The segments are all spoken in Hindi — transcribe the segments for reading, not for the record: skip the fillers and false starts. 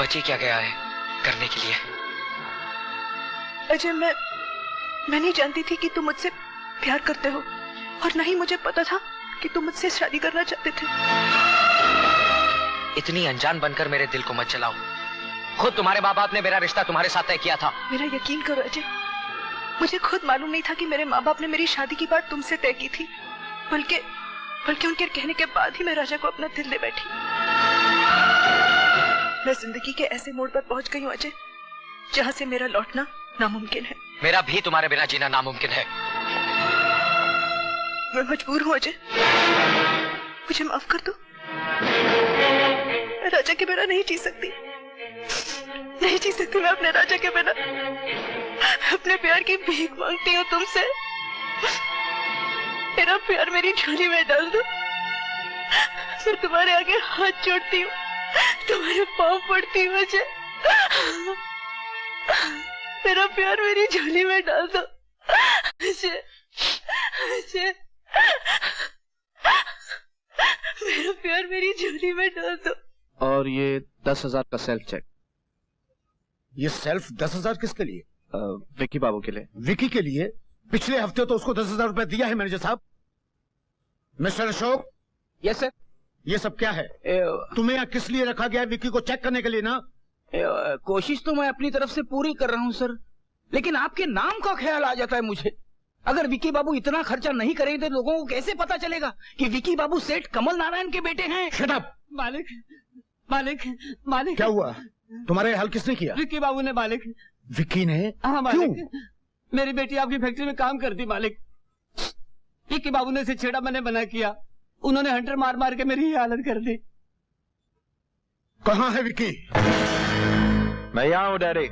बची क्या गया है करने के लिए? अजय, मैं नहीं जानती थी कि तुम मुझसे प्यार करते हो, और नहीं मुझे पता था कि तुम मुझसे शादी करना चाहते थे। इतनी अनजान बनकर मेरे दिल को मत जलाओ। खुद तुम्हारे माँ बाप ने मेरा रिश्ता तुम्हारे साथ तय किया था। मेरा यकीन करो अजय, मुझे खुद मालूम नहीं था कि मेरे माँ बाप ने मेरी शादी की बात तुमसे तय की थी, बल्कि उनके कहने के बाद ही मैं राजा को अपना दिल दे बैठी। मैं जिंदगी के ऐसे मोड़ पर पहुंच गई हूँ अजय, जहाँ से मेरा लौटना नामुमकिन है। मेरा भी तुम्हारे बिना जीना नामुमकिन है। मैं मजबूर हूँ अजय, मुझे माफ कर दो। मैं राजा के बिना नहीं जी सकती, नहीं जी सकती मैं अपने राजा के बिना। अपने प्यार की भीख मांगती हूँ तुमसे, मेरा प्यार मेरी झोली में डाल दो। मैं तुम्हारे आगे हाथ जोड़ती हूँ, तुम्हारे पाँव पड़ती हूँ अजय। मेरा प्यार मेरी झोली में डाल दो अजय, अजय। मेरा प्यार मेरी झोली में डाल दो। और ये 10,000 का सेल्फ चेक। ये सेल्फ 10,000 किसके लिए? विकी बाबू के लिए। विकी के लिए? पिछले हफ्ते तो उसको 10,000 रुपए दिया है मैनेजर साहब। मिस्टर अशोक। Yes sir. ये सब क्या है? तुम्हें यहाँ किस लिए रखा गया है? विकी को चेक करने के लिए ना? कोशिश तो मैं अपनी तरफ से पूरी कर रहा हूँ सर, लेकिन आपके नाम का ख्याल आ जाता है मुझे। अगर विकी बाबू इतना खर्चा नहीं करेंगे तो लोगों को कैसे पता चलेगा कि विकी बाबू सेठ कमल नारायण के बेटे हैं? Shut up. मालिक, मालिक, मालिक। क्या हुआ? तुम्हारे हल किसने किया? विकी बाबू ने मालिक। विकी ने? हाँ मालिक। क्यों? मेरी बेटी आपकी फैक्ट्री में काम करती मालिक। विकी बाबू ने इसे छेड़ा मैंने मना किया, उन्होंने हंटर मार मार के मेरी हालत कर दी। कहाँ है विकी? मैं यहाँ हूँ डैडी।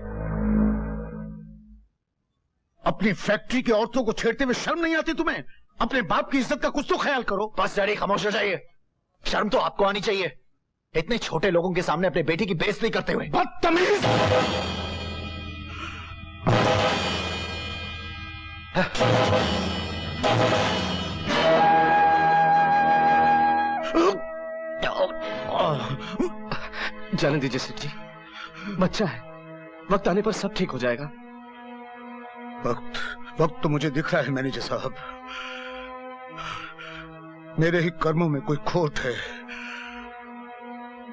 अपनी फैक्ट्री की औरतों को छेड़ते हुए शर्म नहीं आती तुम्हें? अपने बाप की इज्जत का कुछ तो ख्याल करो। बस डैडी खामोश हो जाइए, शर्म तो आपको आनी चाहिए, इतने छोटे लोगों के सामने अपने बेटी की बेइज्जती करते हुए। बदतमीज! जाने दीजिए सेठ जी, बच्चा है, वक्त आने पर सब ठीक हो जाएगा। वक्त तो मुझे दिख रहा है मैनेजर साहब, मेरे ही कर्मों में कोई खोट है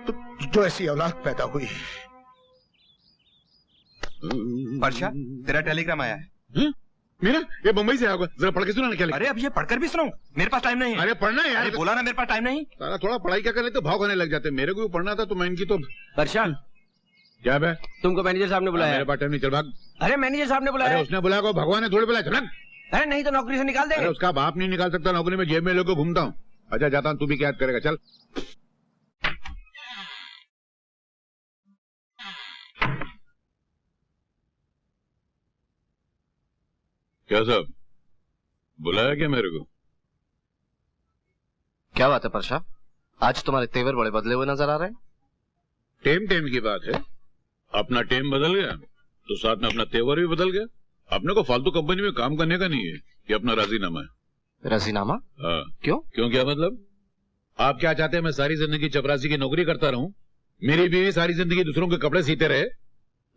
तो जो ऐसी औलाद पैदा हुई। वर्षा, तेरा टेलीग्राम आया है। मेरा? ये मुंबई से आया, जरा पढ़ के सुना ना क्या लिखा। अरे अब ये पढ़कर भी सुनाऊं? मेरे पास टाइम नहीं है। अरे पढ़ना है यार। बोला ना मेरे पास टाइम नहीं। सारा थोड़ा पढ़ाई क्या करने तो भाव खाने लग जाते। मेरे को भी पढ़ना था तो मैं इनकी तो। वर्षा, क्या बे? तुमको मैनेजर साहब ने बुलाया। मेरे पास टाइम नहीं, चल भाग। अरे मैनेजर साहब ने बुलाया। अरे उसने बुलाया को भगवान ने थोड़ी बुलाया, चल। अरे नहीं तो नौकरी से निकाल देंगे। अरे उसका बाप नहीं निकाल सकता नौकरी में, जेब में लेकर घूमता हूँ। अच्छा जाता हूँ, तू भी क्या याद करेगा, चल। क्या साहब बुलाया क्या मेरे को? क्या बात है परशा, आज तुम्हारे तेवर बड़े बदले हुए नजर आ रहे हैं। टेम टेम की बात है, अपना टेम बदल गया तो साथ में अपना तेवर भी बदल गया। अपने को फालतू कंपनी में काम करने का नहीं है, ये अपना राजीनामा है। राजीनामा? हाँ। क्यों? क्यों क्या मतलब? आप क्या चाहते हैं मैं सारी जिंदगी चपरासी की नौकरी करता रहूं, मेरी बीवी सारी जिंदगी दूसरों के कपड़े सीते रहे?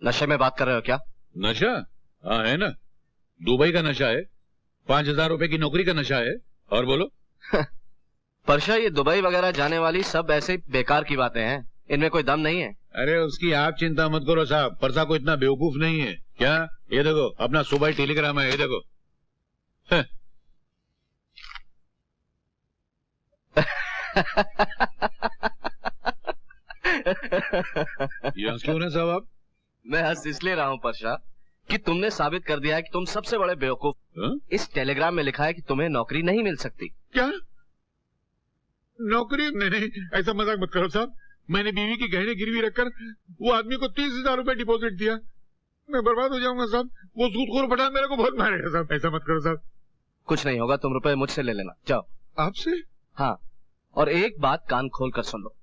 नशे में बात कर रहे हो क्या? नशा? हाँ है ना, दुबई का नशा है, 5,000 रुपए की नौकरी का नशा है। और बोलो। परशा, ये दुबई वगैरह जाने वाली सब ऐसे बेकार की बातें हैं, इनमें कोई दम नहीं है। अरे उसकी आप चिंता मत करो साहब, परसा को इतना बेवकूफ नहीं है। क्या? ये देखो अपना सुबह टेलीग्राम है, ये देखो। ये हंस क्यों रहे साहब आप? मैं हंस इसलिए रहा हूँ परशा कि तुमने साबित कर दिया है कि तुम सबसे बड़े बेवकूफ। इस टेलीग्राम में लिखा है कि तुम्हें नौकरी नहीं मिल सकती। क्या नौकरी? नहीं, ऐसा मजाक मत करो साहब। मैंने बीवी की गहने गिरवी रखकर वो आदमी को 30,000 रुपए डिपॉजिट दिया, मैं बर्बाद हो जाऊंगा साहब। वो सूदखोर पठान मेरे को बहुत मारेगा साहब, ऐसा मत करो साहब। कुछ नहीं होगा, तुम रुपए मुझसे ले लेना, जाओ। आपसे? हाँ, और एक बात कान खोल कर सुन लो,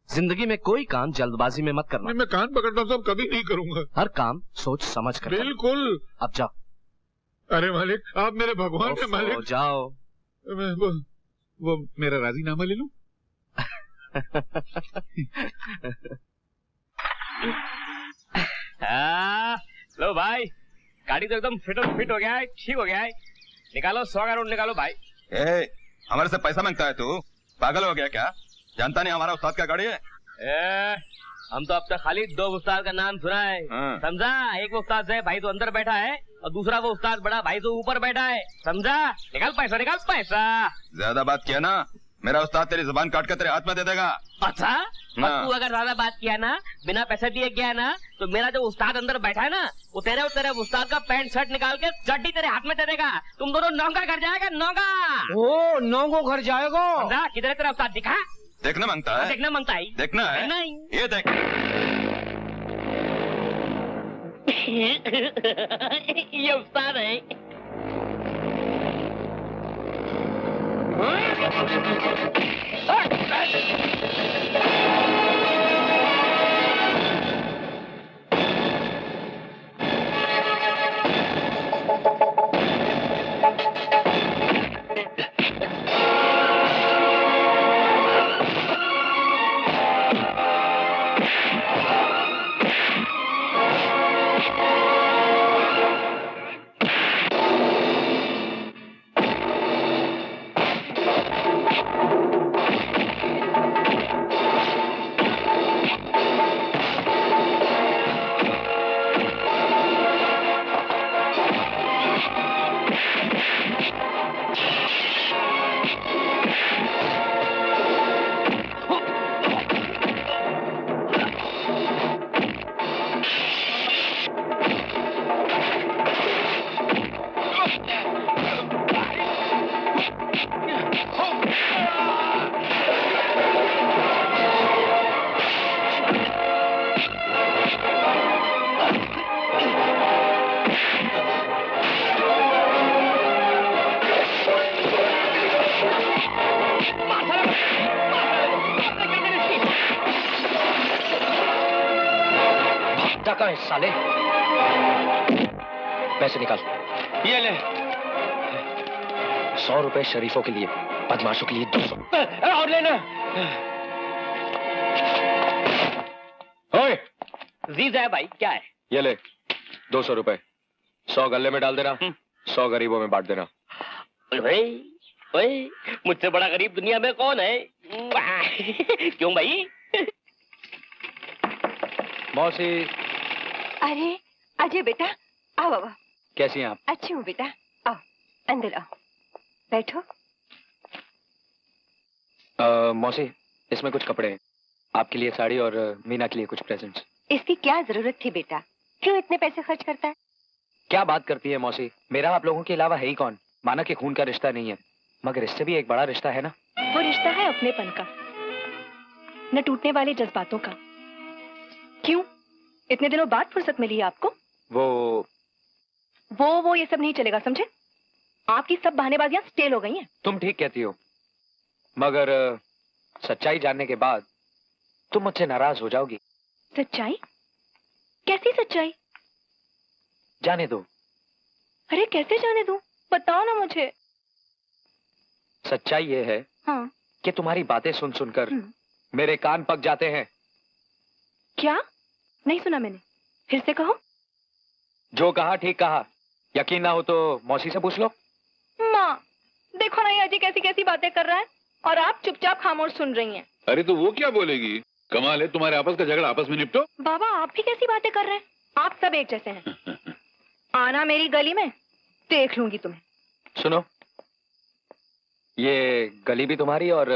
जिंदगी में कोई काम जल्दबाजी में मत करना। मैं कान पकड़ता हूँ साहब, कभी नहीं करूंगा। हर काम सोच समझ कर। बिल्कुल। अब जाओ। अरे मालिक, आप मेरे भगवान हैं मालिक। जाओ। वो मेरा राजीनामा ले लूं? लो भाई, गाड़ी तो एकदम फिट हो गया है, ठीक हो गया है। निकालो 100 का नोट निकालो भाई। हमारे से पैसा मांगता है तू? पागल हो गया क्या? जानता नहीं हमारा उस्ताद क्या गाड़ी है? हम तो अब तक खाली 2 उस्ताद का नाम सुना है, समझा? एक वो उस्ताद है भाई तो अंदर बैठा है, और दूसरा वो उस्ताद बड़ा भाई तो ऊपर बैठा है, समझा? निकाल पैसा। ज्यादा बात किया ना, मेरा उस्ताद तेरी जुबान काट कर तेरे हाथ में दे देगा। अच्छा? और तू अगर ज्यादा बात किया ना, बिना पैसे दिए गया ना, तो मेरा जो उस्ताद अंदर बैठा है ना, वो तेरे उस्ताद का पैंट शर्ट निकाल के चड्डी तेरे हाथ में दे देगा। तुम दोनों नौका घर जाएगा, नौका। ओ नौगो घर जाएगा। समझा? किधर है तेरा उस्ताद? दिखा। देखना मांगता है? देखना मांगता है। देखना है? नहीं। ये देख। ये उस्ताद है। कहाँ है साले? पैसे निकाल। ये ले। 100 रुपए शरीफों के लिए, बदमाशों के लिए 200। और लेना। ओए, जीज है भाई, क्या है? ये ले 200 रुपए, 100 गले में डाल देना, 100 गरीबों में बांट देना। भाई, मुझसे बड़ा गरीब दुनिया में कौन है? क्यों भाई? मौसी। अरे अजय बेटा, आओ बाबा। कैसी हैं आप? अच्छी हूँ बेटा, आओ अंदर आओ, बैठो। मौसी, इसमें कुछ कपड़े हैं, आपके लिए साड़ी और मीना के लिए कुछ प्रेजेंट्स। इसकी क्या जरूरत थी बेटा, क्यों इतने पैसे खर्च करता है? क्या बात करती है मौसी, मेरा आप लोगों के अलावा है ही कौन? माना कि खून का रिश्ता नहीं है, मगर इससे भी एक बड़ा रिश्ता है ना। वो रिश्ता है अपनेपन का, न टूटने वाले जज्बातों का। क्यों, इतने दिनों बाद फुर्सत मिली है आपको? वो ये सब नहीं चलेगा, समझे? आपकी सब बहानेबाजियां स्टेल हो गई हैं। तुम ठीक कहती हो, मगर सच्चाई जानने के बाद तुम मुझसे नाराज हो जाओगी। सच्चाई? कैसी सच्चाई? जाने दो। अरे कैसे जाने दूं, बताओ ना मुझे। सच्चाई ये है हाँ। कि तुम्हारी बातें सुन सुनकर मेरे कान पक जाते हैं। क्या? नहीं सुना मैंने, फिर से कहो। जो कहा ठीक कहा, यकीन ना हो तो मौसी से पूछ लो। माँ, देखो ना ये अजय कैसी कैसी बातें कर रहा है और आप चुपचाप खामोश सुन रही हैं। अरे तो वो क्या बोलेगी? कमाल है, तुम्हारे आपस का झगड़ा आपस में निपटो। बाबा आप भी कैसी बातें कर रहे हैं, आप सब एक जैसे हैं। आना मेरी गली में, देख लूंगी तुम्हें। सुनो, ये गली भी तुम्हारी और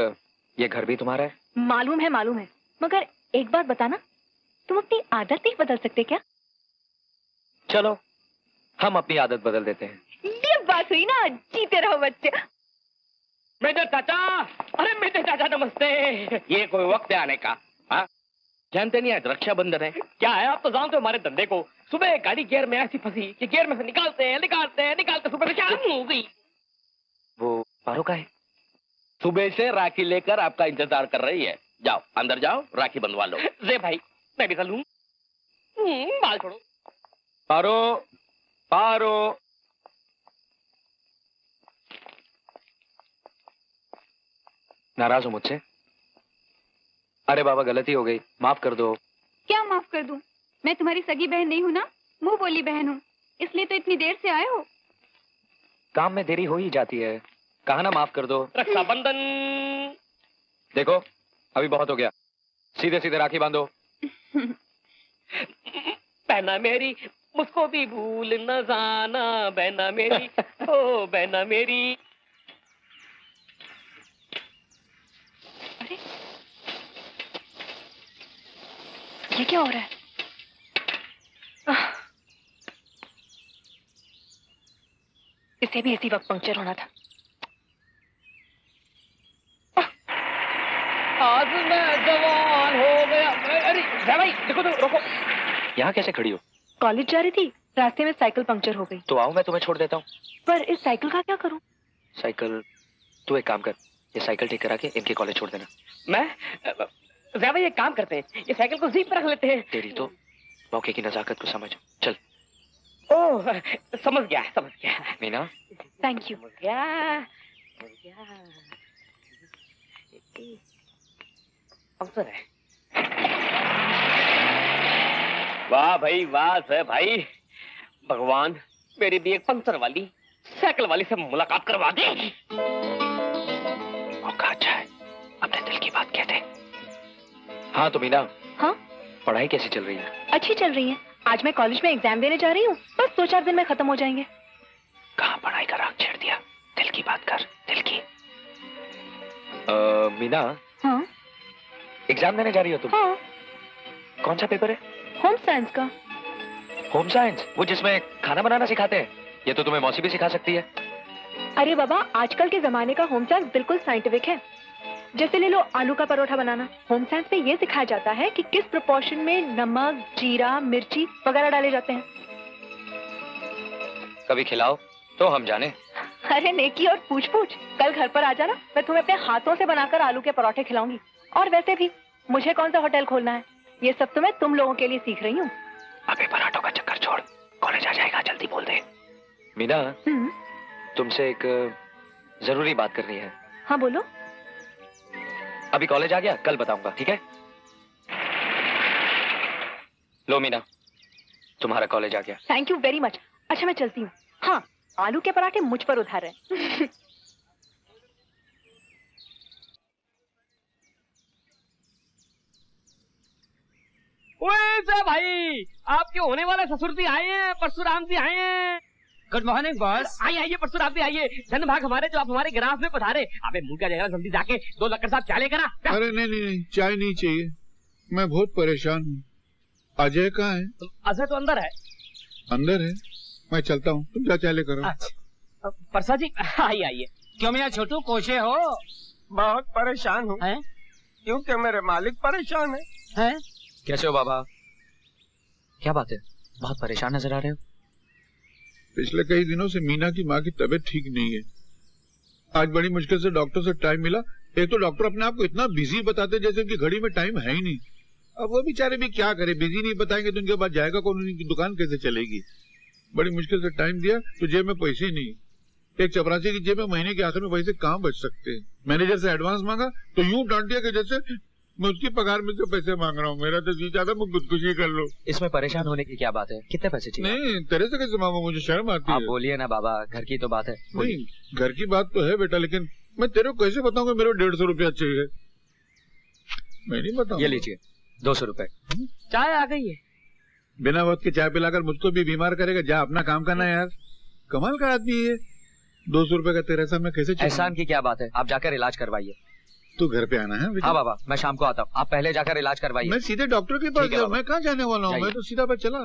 ये घर भी तुम्हारा है। मालूम है, मगर एक बात बताना, तुम अपनी आदत नहीं बदल सकते क्या? चलो हम अपनी आदत बदल देते हैं। ये बात हुई ना, जीते रहो बच्चे। मेजर चाचा, अरे मेजर चाचा नमस्ते। ये कोई वक्त है आने का? हाँ, जानते नहीं आज रक्षाबंधन है। क्या है, आप तो जानते हो हमारे धंधे को। सुबह गाड़ी गियर में ऐसी फंसी कि गियर में से निकालते सुबह शाम हो गई। वो पारो का है? सुबह से राखी लेकर आपका इंतजार कर रही है। जाओ अंदर जाओ, राखी बंधवा लो। रे भाई मैं भी चलूं? बाल छोड़ो। पारो नाराज हो मुझसे? अरे बाबा गलती हो गई, माफ कर दो। क्या माफ कर दूं? मैं तुम्हारी सगी बहन नहीं हूं ना, मुंह बोली बहन हूँ, इसलिए तो इतनी देर से आए हो। काम में देरी हो ही जाती है, कहा ना माफ कर दो। रक्षाबंधन। देखो अभी बहुत हो गया, सीधे सीधे राखी बांधो। बहना मेरी मुझको भी भूल न जाना, बहना मेरी ओ बहना मेरी। अरे ये क्या हो रहा है? इसे भी इसी वक्त पंक्चर होना था। आज मैं जवान हो गया। अरे भाई देखो तो, रोको। यहाँ कैसे खड़ी हो? कॉलेज जा रही थी, रास्ते में साइकिल पंक्चर हो गई। तो आओ मैं तुम्हें छोड़ देता हूँ। पर इस साइकिल का क्या करूँ? साइकिल, तू एक काम कर, ये साइकिल ठीक करा के इनके कॉलेज छोड़ देना। मैं भाई एक काम करते हैं, ये साइकिल को जीप पर रख लेते हैं। तेरी तो मौके की नजाकत को समझ। चल। ओह समझ गया। Meena, thank you. समझ गया। अवसर है। वाह भाई वाह सर भाई, भगवान मेरी भी एक पंक्चर वाली साइकिल वाली से मुलाकात करवा दे। मौका अच्छा है, अपने दिल की बात कहते। हाँ तो मीना। हाँ पढ़ाई कैसी चल रही है? अच्छी चल रही है। आज मैं कॉलेज में एग्जाम देने जा रही हूँ, बस 2-4 दिन में खत्म हो जाएंगे। कहाँ पढ़ाई का राग छेड़ दिया, दिल की बात कर, दिल की। मीना। हाँ एग्जाम देने जा रही हो तुम? हाँ। कौन सा पेपर है? होम साइंस का। होम साइंस, वो जिसमें खाना बनाना सिखाते हैं? ये तो तुम्हें मौसी भी सिखा सकती है। अरे बाबा, आजकल के जमाने का होम साइंस बिल्कुल साइंटिफिक है। जैसे ले लो आलू का परोठा बनाना, होम साइंस में ये सिखाया जाता है कि किस प्रोपोर्शन में नमक, जीरा, मिर्ची वगैरह डाले जाते हैं। कभी खिलाओ तो हम जाने। अरे नेकी और पूछ कल घर पर आ जाना, मैं तुम्हें अपने हाथों से बनाकर आलू के परोठे खिलाऊंगी। और वैसे भी मुझे कौन सा होटल खोलना है, ये सब तो मैं तुम लोगों के लिए सीख रही हूँ। अबे पराठों का चक्कर छोड़, कॉलेज आ जाएगा, जल्दी बोल दे। मीना, तुमसे एक जरूरी बात करनी है। हाँ बोलो। अभी कॉलेज आ गया, कल बताऊंगा, ठीक है? लो मीना, तुम्हारा कॉलेज आ गया। Thank you very much. अच्छा मैं चलती हूँ। हाँ, आलू के पराठे मुझ पर उधार है। ओए भाई, आपके होने वाले ससुर जी आए हैं, परशुराम जी आए हैं। Good morning boss. आइए परशुराम जी आइए। धन भाग हमारे जो आप हमारे गिलास में पधारे। अबे मुंह क्या जगह, जल्दी जाके 2 लक्कड़ साहब चाय लेकर आ। अरे नहीं, चाय नहीं चाहिए, मैं बहुत परेशान हूँ। अजय कहाँ है? अजय तो अंदर है। अंदर है? मैं चलता हूँ, तुम जा चाय लेकर आओ। अच्छा परसा जी आइए। क्यों मियाँ छोटू, कोशे हो? बहुत परेशान हूँ क्योंकि मेरे मालिक परेशान है। कैसे हो बाबा? क्या बात है, बहुत परेशान नजर आ रहे हो? पिछले कई दिनों से मीना की माँ की तबीयत ठीक नहीं है। आज बड़ी मुश्किल से डॉक्टर से टाइम मिला। एक तो डॉक्टर अपने आप को इतना बिजी बताते जैसे उनकी घड़ी में टाइम है ही नहीं। अब वो बेचारे भी क्या करे, बिजी नहीं बताएंगे तो उनके बाद जाएगा कौन, उनकी दुकान कैसे चलेगी। बड़ी मुश्किल से टाइम दिया तो जेब में पैसे नहीं। एक चपरासी की जेब में महीने के आखिर में पैसे कहाँ बच सकते हैं। मैनेजर से एडवांस मांगा तो यूं डांट दिया कि जैसे मैं उसकी पगार में से पैसे मांग रहा हूँ। मेरा तो जी चाहता मैं खुदकुशी कर लो। इसमें परेशान होने की क्या बात है, कितने पैसे चाहिए? नहीं, तेरे से कैसे मांगू, मुझे शर्म आती आप है। बोलिए ना बाबा, घर की तो बात है। नहीं, घर की बात तो है बेटा, लेकिन मैं तेरे को कैसे बताऊंगा मेरे को 150 रुपया चाहिए। मैं नहीं बताऊंगा। ये लीजिए 200 रुपए। चाय आ गई है। बिना वक्त के चाय पिलाकर मुझको भी बीमार करेगा। जा अपना काम करना यार, कमाल का आदमी है। 200 रुपए का तेरे साथ मैं कैसे चलूं? एहसान की क्या बात है, आप जाकर इलाज करवाइए। तू घर पे आना है बेटा? हाँ बाबा, मैं शाम को आता हूँ, आप पहले जाकर इलाज करवाइए। मैं सीधे डॉक्टर के पास ठीक है जाऊँ? बाबा। मैं कहाँ जाने वाला हूँ, मैं तो सीधा बस चला।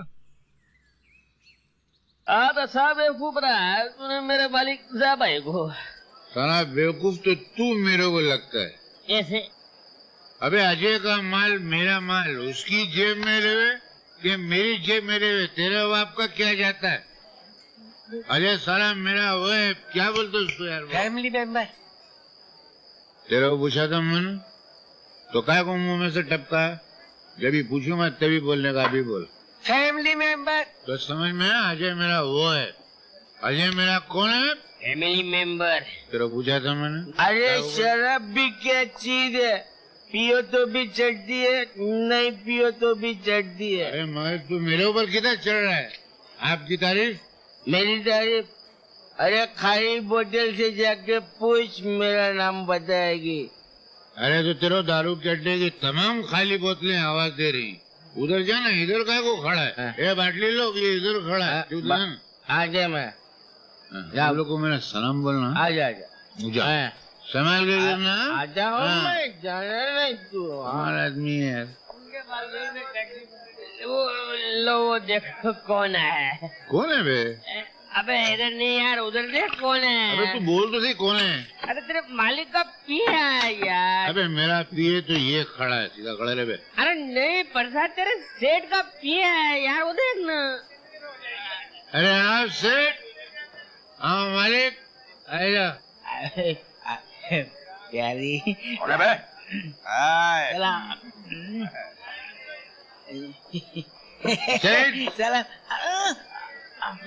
साहब बेवकूफ रहा है तूने मेरे मालिक साहब भाई को। साला बेवकूफ तो तू मेरे को लगता है। कैसे? अबे अजय का माल मेरा माल उसकी जेब में रहे कि मेरी जेब में रहे, तेरे बाप का क्या जाता है? अजय साला मेरा वो है, क्या बोलते उसको यार? Family member. तेरे को पूछा था मैंने तो काय को मुंह में से टपका है? जब भी पूछू मैं तभी बोलने का, अभी बोल। Family member. तो समझ में आया, अजय मेरा वो है। अजय मेरा कौन है? Family member. तेरे को पूछा था मैंने। अरे शराब भी क्या चीज है, पियो तो भी चढ़ती है, नहीं पियो तो भी चढ़ती है। अरे मैं तू मेरे ऊपर किधर चढ़ रहा है? आपकी तारीफ? मेरी तारीफ? अरे खाली बोतल से जाके पूछ, मेरा नाम बताएगी। अरे तो तेरे दारू के अड्डे की तमाम खाली बोतलें आवाज दे रही। उधर जाना, इधर का को खड़ा है? ये बाटली लो, ये इधर खड़ा है। तू जान। आ जा मैं। आप लोग को मेरा सलाम बोलना। आ जा, आ जा। मुझे संभाल के गिरना। आ जाओ, मैं जाना नहीं तू। हमारा आदमी है। वो देखो कौन है। कौन है बे? अबे इधर नहीं यार, उधर देख कौन है। अबे तू बोल तो सही, कौन है? अरे तेरे मालिक का पिया है यार। अबे मेरा पिए तो ये खड़ा है, सीधा खड़ा रहे बे। अरे नहीं प्रसाद, तेरे सेठ का पिया है यार, वो देख ना। अरे हाँ सेठ, हाँ मालिक, आएगा। प्यारी बे चला सेठ, चला।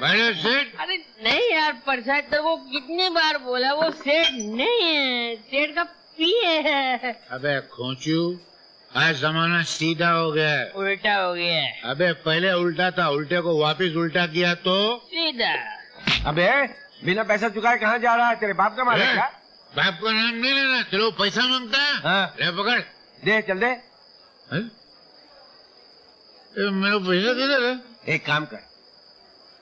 बैठो सेठ। अरे नहीं यार प्रसाद, तेरे को कितनी बार बोला, वो सेठ नहीं है, सेठ का पिए है। अबे खोचू, आज जमाना सीधा हो गया है। उल्टा हो गया है। अबे पहले उल्टा था, उल्टे को वापस उल्टा किया तो सीधा। अबे बिना पैसा चुकाए कहाँ जा रहा है? तेरे बाप का मालिक है? क्या? बाप का नाम नहीं लेना, तेरे को पैसा मांगता है। हाँ। ले पकड़। दे चल दे। हैं? मेरा पैसा किधर है? एक काम कर,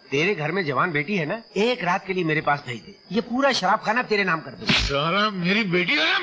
तेरे घर में जवान बेटी है ना, एक रात के लिए मेरे पास भेज दे, ये पूरा शराब खाना तेरे नाम कर दूंगा। सारा मेरी बेटी का नाम?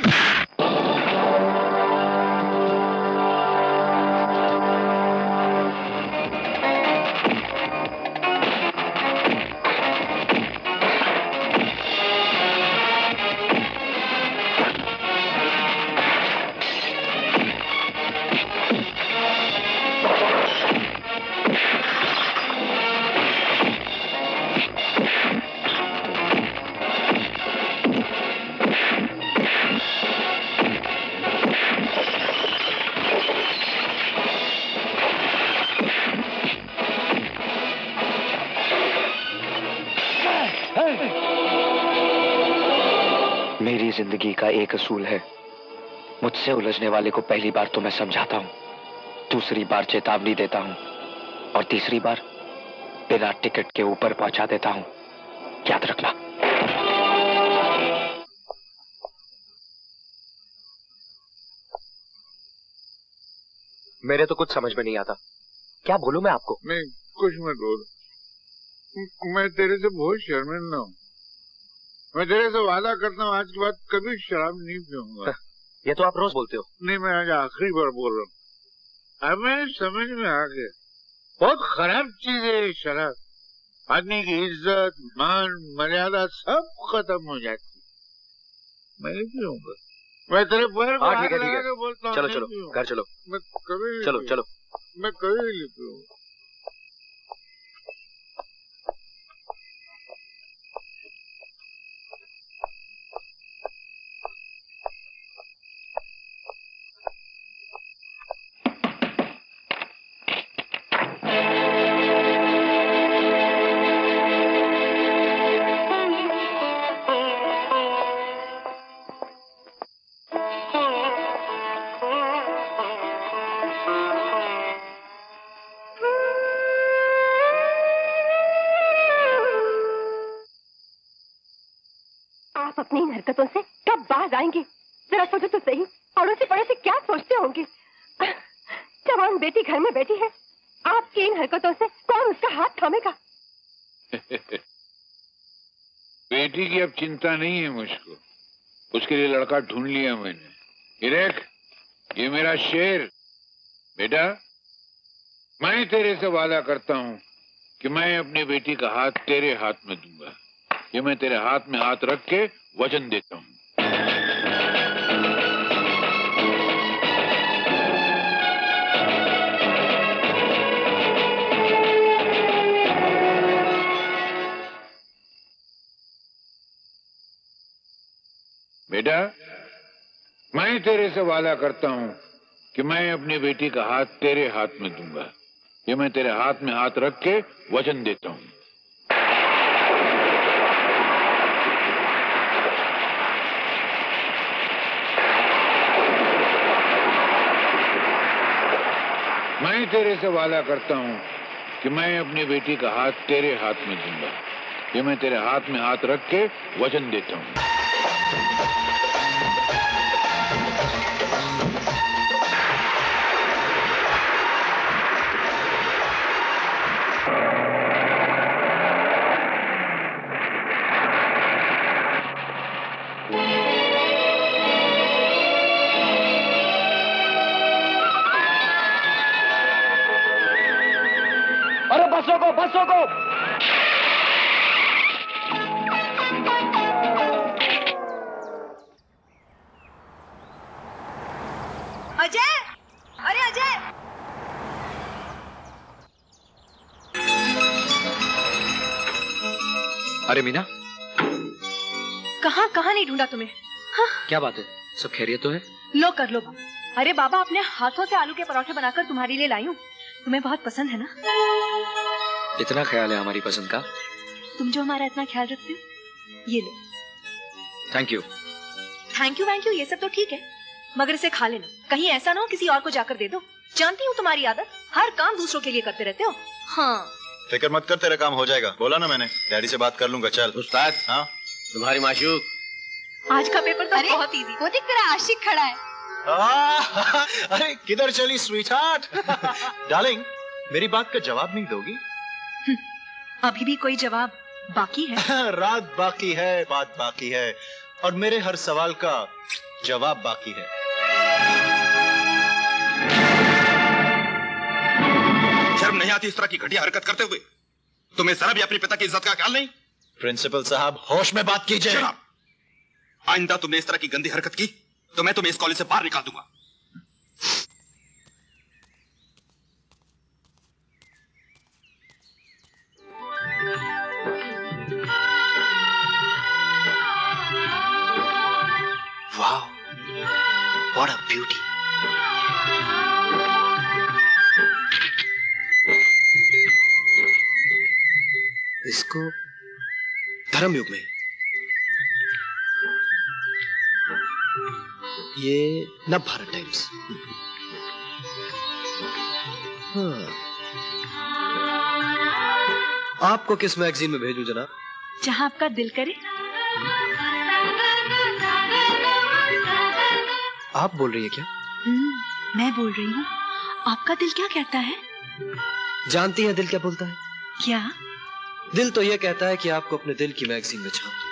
मेरी जिंदगी का एक असूल है, मुझसे उलझने वाले को पहली बार तो मैं समझाता हूँ, दूसरी बार चेतावनी देता हूँ और तीसरी बार बिना टिकट के ऊपर पहुंचा देता हूँ। याद रखना। मेरे तो कुछ समझ में नहीं आता, क्या बोलूं मैं आपको? नहीं कुछ मत बोल, मैं तेरे से बहुत शर्मिंदा हूँ। मैं तेरे से वादा करता हूँ, आज के बाद कभी शराब नहीं पीऊंगा। ये तो आप रोज बोलते हो। नहीं, मैं आज आखिरी बार बोल रहा हूँ। अब मेरे समझ में आ गया, बहुत खराब चीज है ये शराब। आदमी की इज्जत, मान, मर्यादा सब खत्म हो जाती। मैं नहीं पीऊंगा। मैं तेरे पैर को हाथ लगा के बोलता हूँ, चलो चलो घर चलो। मैं कभी चलो चलो। मैं कभी नहीं पीऊंगा। आप अपनी इन हरकतों से कब बाज आएंगे? जरा सोचो तो सही, अड़ोसी पड़ोसी क्या सोचते होंगे? जवान बेटी घर में बैठी है, आपकी इन हरकतों से कौन उसका हाथ थामेगा? बेटी की अब चिंता नहीं है मुझको, उसके लिए लड़का ढूंढ लिया मैंने। ये देख, ये मेरा शेर। बेटा, मैं तेरे से वादा करता हूँ कि मैं अपनी बेटी का हाथ तेरे हाथ में दूंगा। ये मैं तेरे हाथ में हाथ रख के वचन देता हूँ। बेटा, मैं तेरे से वादा करता हूँ कि मैं अपनी बेटी का हाथ तेरे हाथ में दूंगा। ये मैं तेरे हाथ में हाथ रख के वचन देता हूँ। मैं तेरे से वादा करता हूँ कि मैं अपनी बेटी का हाथ तेरे हाथ में दूंगा। ये मैं तेरे हाथ में हाथ रख के वचन देता हूँ। अरे बसों को अजय, अरे अजय, अरे मीना, कहाँ नहीं ढूंढा तुम्हें? क्या बात है? सब खैरियत तो है? लो कर लो बाबा। अरे बाबा, अपने हाथों से आलू के पराठे बनाकर तुम्हारे लिए लाई हूँ। तुम्हें बहुत पसंद है ना? इतना ख्याल है हमारी पसंद का? तुम जो हमारा इतना ख्याल रखते हो, ये लो। Thank you. थैंक यू ये सब तो ठीक है, मगर इसे खा लेना। कहीं ऐसा ना हो किसी और को जाकर दे दो। जानती हूँ तुम्हारी आदत, हर काम दूसरों के लिए करते रहते हो। हाँ, फिक्र मत कर, तेरा काम हो जाएगा। बोला ना मैंने, डैडी से बात कर लूंगा। चल उस्ताद, हाँ तुम्हारी माशूक। आज का पेपर तो बहुत इजी। वो देख तेरा आशिक खड़ा है। अरे किधर चली स्वीट हार्ट? डार्लिंग, मेरी बात का जवाब नहीं दोगी? अभी भी कोई जवाब बाकी है? रात बाकी है, बात बाकी है, और मेरे हर सवाल का जवाब बाकी है। शर्म नहीं आती इस तरह की घटिया हरकत करते हुए? तुम्हें जरा भी अपने पिता की इज्जत का ख्याल नहीं? प्रिंसिपल साहब, होश में बात कीजिए। शराब। आइंदा तुमने इस तरह की गंदी हरकत की तो मैं तुम्हें इस कॉलेज से बाहर निकाल दूंगा। वाह, व्हाट अ ब्यूटी। इसको धर्मयुग में, ये नव भारत टाइम्स। हाँ। आपको किस मैगजीन में भेजूं जनाब? जहाँ आपका दिल करे। आप बोल रही है क्या? मैं बोल रही हूँ। आपका दिल क्या कहता है? जानती हैं दिल क्या बोलता है? क्या? दिल तो ये कहता है कि आपको अपने दिल की मैगजीन में छाप दो।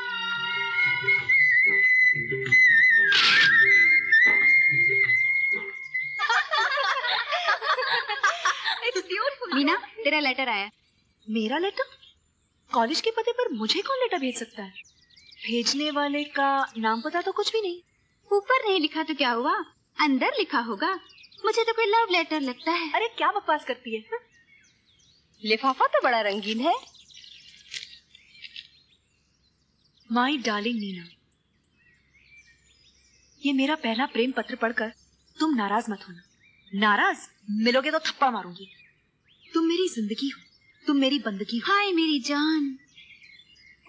मीना, तेरा लेटर आया। मेरा लेटर? कॉलेज के पते पर मुझे कौन लेटर भेज सकता है? भेजने वाले का नाम पता तो कुछ भी नहीं। ऊपर नहीं लिखा तो क्या हुआ, अंदर लिखा होगा। मुझे तो कोई लव लेटर लगता है। अरे क्या बकवास करती है? लिफाफा तो बड़ा रंगीन है। माई डार्लिंग नीना, ये मेरा पहला प्रेम पत्र पढ़कर तुम नाराज मत होना। नाराज मिलोगे तो थप्पड़ मारूंगी। तुम मेरी जिंदगी हो, तुम मेरी बंदगी हो। हाय मेरी जान।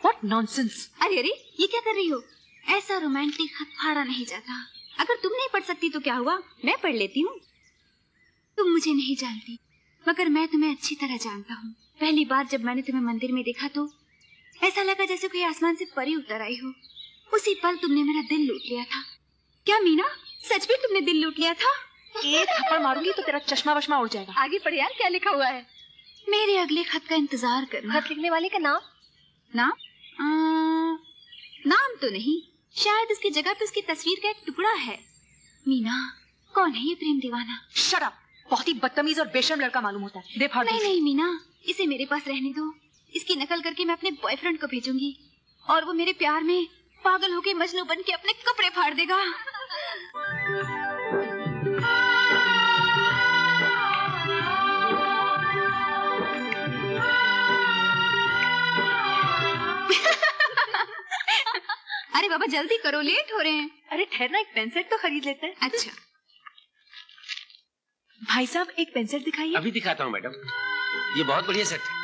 What nonsense. अरे अरे, ये क्या कर रही हो? ऐसा रोमांटिक खत फाड़ा नहीं जाता। अगर तुम नहीं पढ़ सकती तो क्या हुआ, मैं पढ़ लेती हूँ। तुम मुझे नहीं जानती, मगर मैं तुम्हें अच्छी तरह जानता हूँ। पहली बार जब मैंने तुम्हें मंदिर में देखा तो ऐसा लगा जैसे कोई आसमान से परी उतर आई हो। उसी पल तुमने मेरा दिल लूट लिया था। क्या मीना, सच में तुमने दिल लूट लिया था? एक थप्पड़ मारूंगी तो तेरा चश्मा वश्मा उड़ जाएगा। आगे पढ़ यार, क्या लिखा हुआ है? मेरे अगले खत का इंतजार करना। खत लिखने वाले का नाम? नाम तो नहीं, शायद उसकी जगह पे उसकी तस्वीर का एक टुकड़ा है। मीना, कौन है ये प्रेम दीवाना? Shut up. बहुत ही बदतमीज और बेशर्म लड़का मालूम होता है। दे फाड़ दो। नहीं मीना, इसे मेरे पास रहने दो। इसकी नकल करके मैं अपने बॉयफ्रेंड को भेजूंगी और वो मेरे प्यार में पागल होके मजनू बन के अपने कपड़े फाड़ देगा। अरे बाबा जल्दी करो, लेट हो रहे हैं। अरे ठहरना, एक पेन सेट तो खरीद लेते हैं। अच्छा भाई साहब, एक पेन सेट दिखाइए। अभी दिखाता हूँ मैडम, ये बहुत बढ़िया सेट है।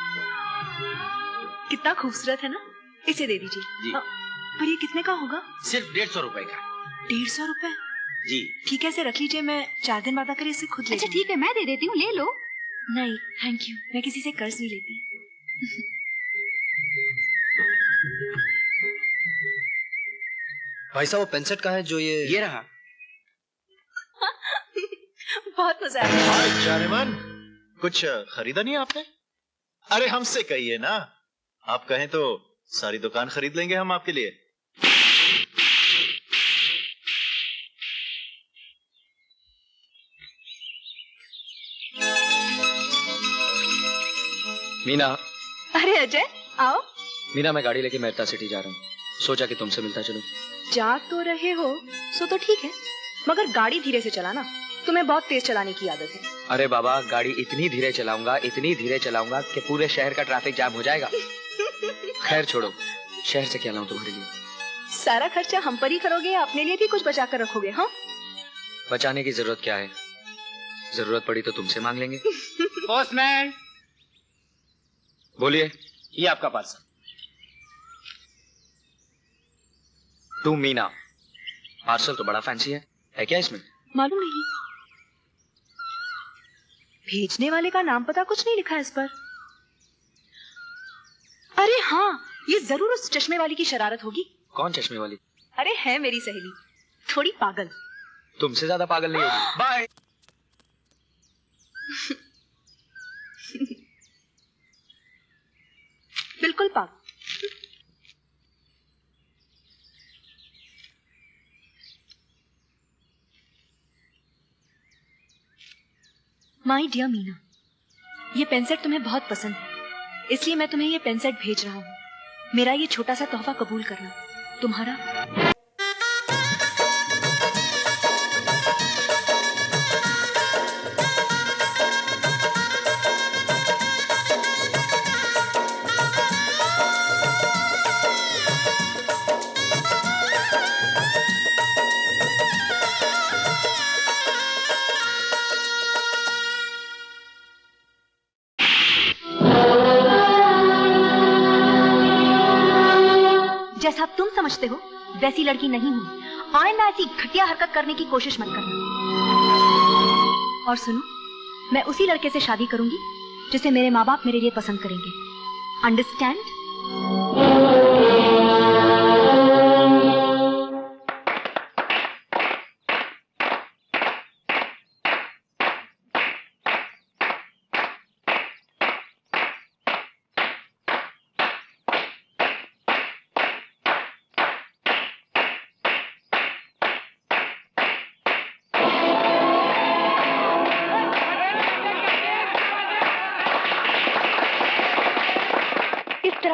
कितना खूबसूरत है ना, इसे दे दीजिए। जी। पर ये कितने का होगा? सिर्फ 150 रुपए का। 150 रुपए? जी ठीक है, इसे रख लीजिए, मैं 4 दिन बाद आकर इसे खुद ले अच्छा ठीक है, मैं दे देती हूँ, ले लो। नहीं थैंक यू, मैं किसी से कर्ज नहीं लेती। भाई साहब, वो पेंसेट कहाँ है जो ये रहा। बहुत मजा आया। हाय जानेमन, कुछ खरीदा नहीं आपने? अरे हमसे कहिए ना, आप कहें तो सारी दुकान खरीद लेंगे हम आपके लिए। मीना। अरे अजय आओ। मीना, मैं गाड़ी लेके मेहता सिटी जा रहा हूँ, सोचा कि तुमसे मिलता चलूं। जा तो रहे हो सो तो ठीक है, मगर गाड़ी धीरे से चलाना, तुम्हें बहुत तेज चलाने की आदत है। अरे बाबा, गाड़ी इतनी धीरे चलाऊंगा कि पूरे शहर का ट्रैफिक जाम हो जाएगा। खैर छोड़ो, शहर से क्या लाऊं तुम्हारे लिए? सारा खर्चा हम पर ही करोगे या अपने लिए भी कुछ बचा कर रखोगे? हाँ, बचाने की जरूरत क्या है, जरूरत पड़ी तो तुमसे मांग लेंगे। पोस्टमैन, बोलिए। ये आपका पार्सल। टू मीना। पार्सल तो बड़ा फैंसी है क्या इसमें? मालूम नहीं, भेजने वाले का नाम पता कुछ नहीं लिखा है इस पर। अरे हाँ, ये जरूर उस चश्मे वाली की शरारत होगी। कौन चश्मे वाली? अरे है मेरी सहेली, थोड़ी पागल। तुमसे ज्यादा पागल नहीं होगी। बाय। बिल्कुल पागल। माय डियर मीना, ये पेनसेट तुम्हें बहुत पसंद है, इसलिए मैं तुम्हें ये पेनसेट भेज रहा हूँ। मेरा ये छोटा सा तोहफा कबूल करना। तुम्हारा जैसा तुम समझते हो वैसी लड़की नहीं हूँ। आइंदा ऐसी घटिया हरकत करने की कोशिश मत करना। और सुनो, मैं उसी लड़के से शादी करूंगी जिसे मेरे माँ बाप मेरे लिए पसंद करेंगे। अंडरस्टैंड?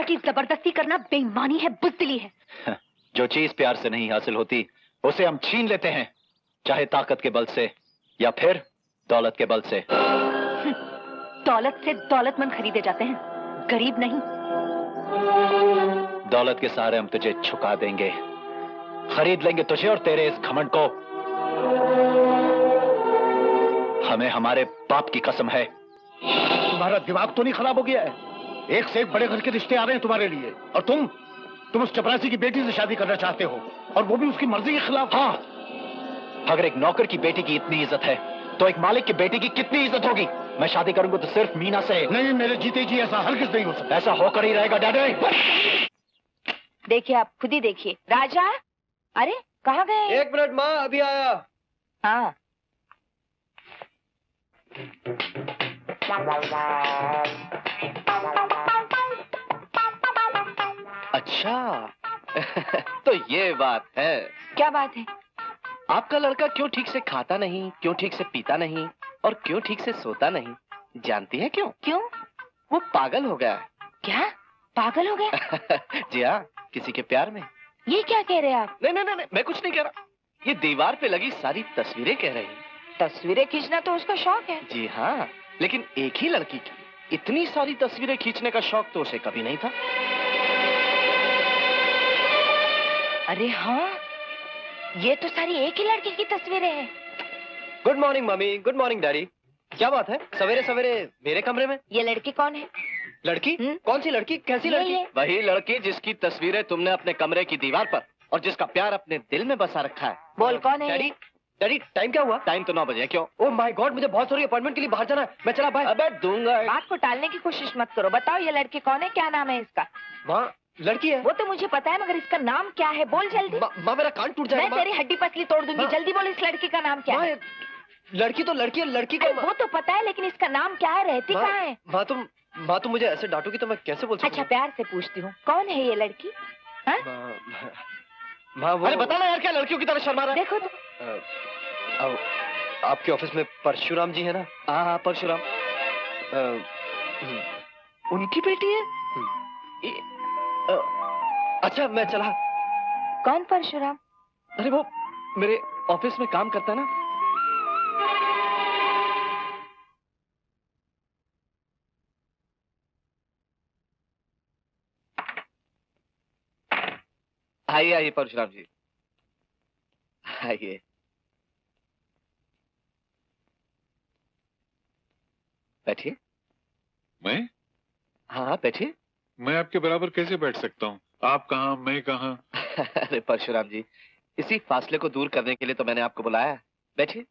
की जबरदस्ती करना बेईमानी है, बुज़दिली है। जो चीज प्यार से नहीं हासिल होती उसे हम छीन लेते हैं, चाहे ताकत के बल से या फिर दौलत के बल से। दौलत से दौलतमंद खरीदे जाते हैं, गरीब नहीं। दौलत के सहारे हम तुझे झुका देंगे, खरीद लेंगे तुझे और तेरे इस घमंड को। हमें हमारे बाप की कसम है। तुम्हारा दिमाग तो नहीं खराब हो गया है? एक से एक बड़े घर के रिश्ते आ रहे हैं तुम्हारे लिए, और तुम उस चपरासी की बेटी से शादी करना चाहते हो, और वो भी उसकी मर्जी के खिलाफ। हाँ, अगर एक नौकर की बेटी की इतनी इज्जत है तो एक मालिक की बेटी की कितनी इज्जत होगी। मैं शादी करूंगा तो सिर्फ मीना से। नहीं, मेरे जीते जी ऐसा हरगिज़ नहीं हो सकता। ऐसा होकर ही रहेगा डैडी। देखिए, आप खुद ही देखिए। राजा, अरे कहाँ गए? 1 मिनट माँ, अभी आया। हाँ। अच्छा तो ये बात है। क्या बात है? आपका लड़का क्यों ठीक से खाता नहीं, क्यों ठीक से पीता नहीं और क्यों ठीक से सोता नहीं, जानती है क्यों? क्यों? वो पागल हो गया है। क्या? पागल हो गया? जी हाँ, किसी के प्यार में। ये क्या कह रहे हैं आप? नहीं, मैं कुछ नहीं कह रहा। ये दीवार पे लगी सारी तस्वीरें कह रही हैं। तस्वीरें खींचना तो उसका शौक है। जी हाँ, लेकिन एक ही लड़की की इतनी सारी तस्वीरें खींचने का शौक तो उसे कभी नहीं था। अरे हाँ, ये तो सारी एक ही लड़की की तस्वीरें हैं। Good morning mummy, good morning daddy. क्या बात है सवेरे सवेरे मेरे कमरे में? ये लड़की कौन है? लड़की? कौन सी लड़की? कैसी लड़की? वही लड़की जिसकी तस्वीरें तुमने अपने कमरे की दीवार पर और जिसका प्यार अपने दिल में बसा रखा है। बोल कौन है? डैडी, डैडी टाइम क्या हुआ? टाइम तो 9 बजे है। क्यों? ओह माय गॉड, मुझे बहुत सारी अपॉइंटमेंट के लिए बाहर जाना है। मैं चला बाय। अबे दूंगा। बात को टालने की कोशिश मत करो। बताओ ये लड़की कौन है, क्या नाम है इसका? माँ, लड़की है। वो तो मुझे पता है, मगर इसका नाम क्या है? बोल जल्दी। माँ मेरा कान टूट जाएगा। मैं तेरी हड्डी पसली तोड़ दूंगी। जल्दी बोल, इस लड़की का नाम क्या है? लड़की तो लड़की है, लड़की का वो तो पता है, लेकिन इसका नाम क्या है? रहती कहाँ है? माँ तुम मुझे ऐसे डांटोगी तो मैं कैसे बोल सकता हूँ? अच्छा प्यार से पूछती हूँ, कौन है ये लड़की? माँ वो... अरे बता ना यार, क्या लड़कियों की तरह शर्मा रहा है? देखो तो आपके ऑफिस में परशुराम जी है ना? हाँ परशुराम। उनकी बेटी है? अच्छा मैं चला। कौन परशुराम? अरे वो मेरे ऑफिस में काम करता है ना। आइए आइए परशुराम जी, आइए। बैठिए। मैं? हाँ बैठिए। मैं आपके बराबर कैसे बैठ सकता हूँ? आप कहाँ, मैं कहाँ? अरे परशुराम जी, इसी फासले को दूर करने के लिए तो मैंने आपको बुलाया। बैठिए।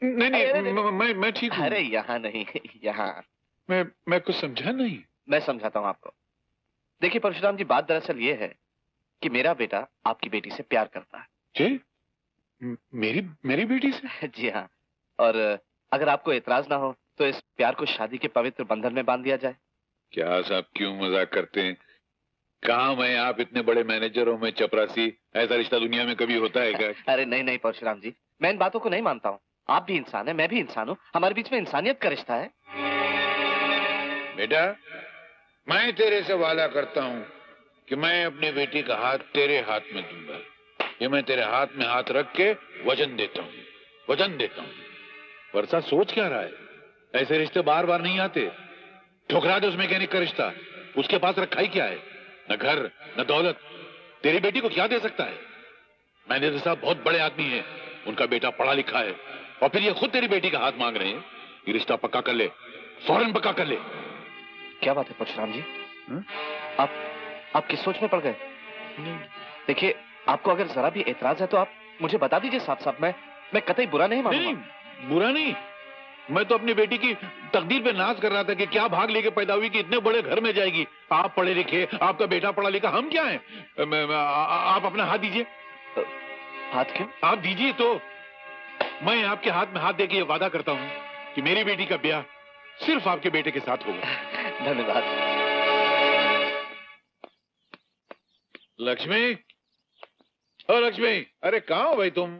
नहीं, मैं ठीक हूँ। अरे यहाँ नहीं, यहाँ। मैं कुछ समझा नहीं। मैं समझाता हूँ आपको। देखिए परशुराम जी, बात दरअसल ये है कि मेरा बेटा आपकी बेटी से प्यार करता है। जी? मेरी बेटी से? जी हाँ। और अगर आपको एतराज ना हो तो इस प्यार को शादी के पवित्र बंधन में बांध दिया जाए। क्या साहब, क्यों मजाक करते हैं? कहाँ मैं, आप इतने बड़े मैनेजर हो, मैं चपरासी। ऐसा रिश्ता दुनिया में कभी होता है क्या? अरे नहीं नहीं परशुराम जी, मैं इन बातों को नहीं मानता हूँ। आप भी इंसान है, मैं भी इंसान हूँ, हमारे बीच में इंसानियत का रिश्ता है। बेटा, मैं तेरे से वादा करता हूँ कि मैं अपनी बेटी का हाथ तेरे हाथ में दूंगा। ये मैं तेरे हाथ में हाथ रख के वचन देता हूँ। वर्षा सोच क्या रहा है? ऐसे रिश्ते बार बार नहीं आते। ठुकरा दे उस मैकेनिक का रिश्ता। उसके पास रखा ही क्या है? न घर न दौलत। तेरी बेटी को क्या दे सकता है? मैनेजर साहब बहुत बड़े आदमी हैं, उनका बेटा पढ़ा लिखा है, और फिर ये खुद तेरी बेटी का हाथ मांग रहे हैं। ये रिश्ता पक्का कर ले, फौरन पक्का कर ले। क्या बात है परशुराम जी? आप किस सोच में पड़ गए? देखिए, आपको अगर जरा भी एतराज है तो आप मुझे बता दीजिए साफ साफ। मैं कतई बुरा नहीं मानूंगा। नहीं, बुरा नहीं। मैं तो अपनी बेटी की तकदीर पे नाज कर रहा था कि क्या भाग लेके पैदा हुई कि इतने बड़े घर में जाएगी। आप पढ़े लिखे, आपका बेटा पढ़ा लिखा, हम क्या हैं? आप अपना हाथ दीजिए। हाथ क्यों? आप दीजिए तो मैं आपके हाथ में हाथ देके ये वादा करता हूँ कि मेरी बेटी का ब्याह सिर्फ आपके बेटे के साथ होगा। धन्यवाद। लक्ष्मी, ओ लक्ष्मी, अरे कहाँ हो भाई तुम?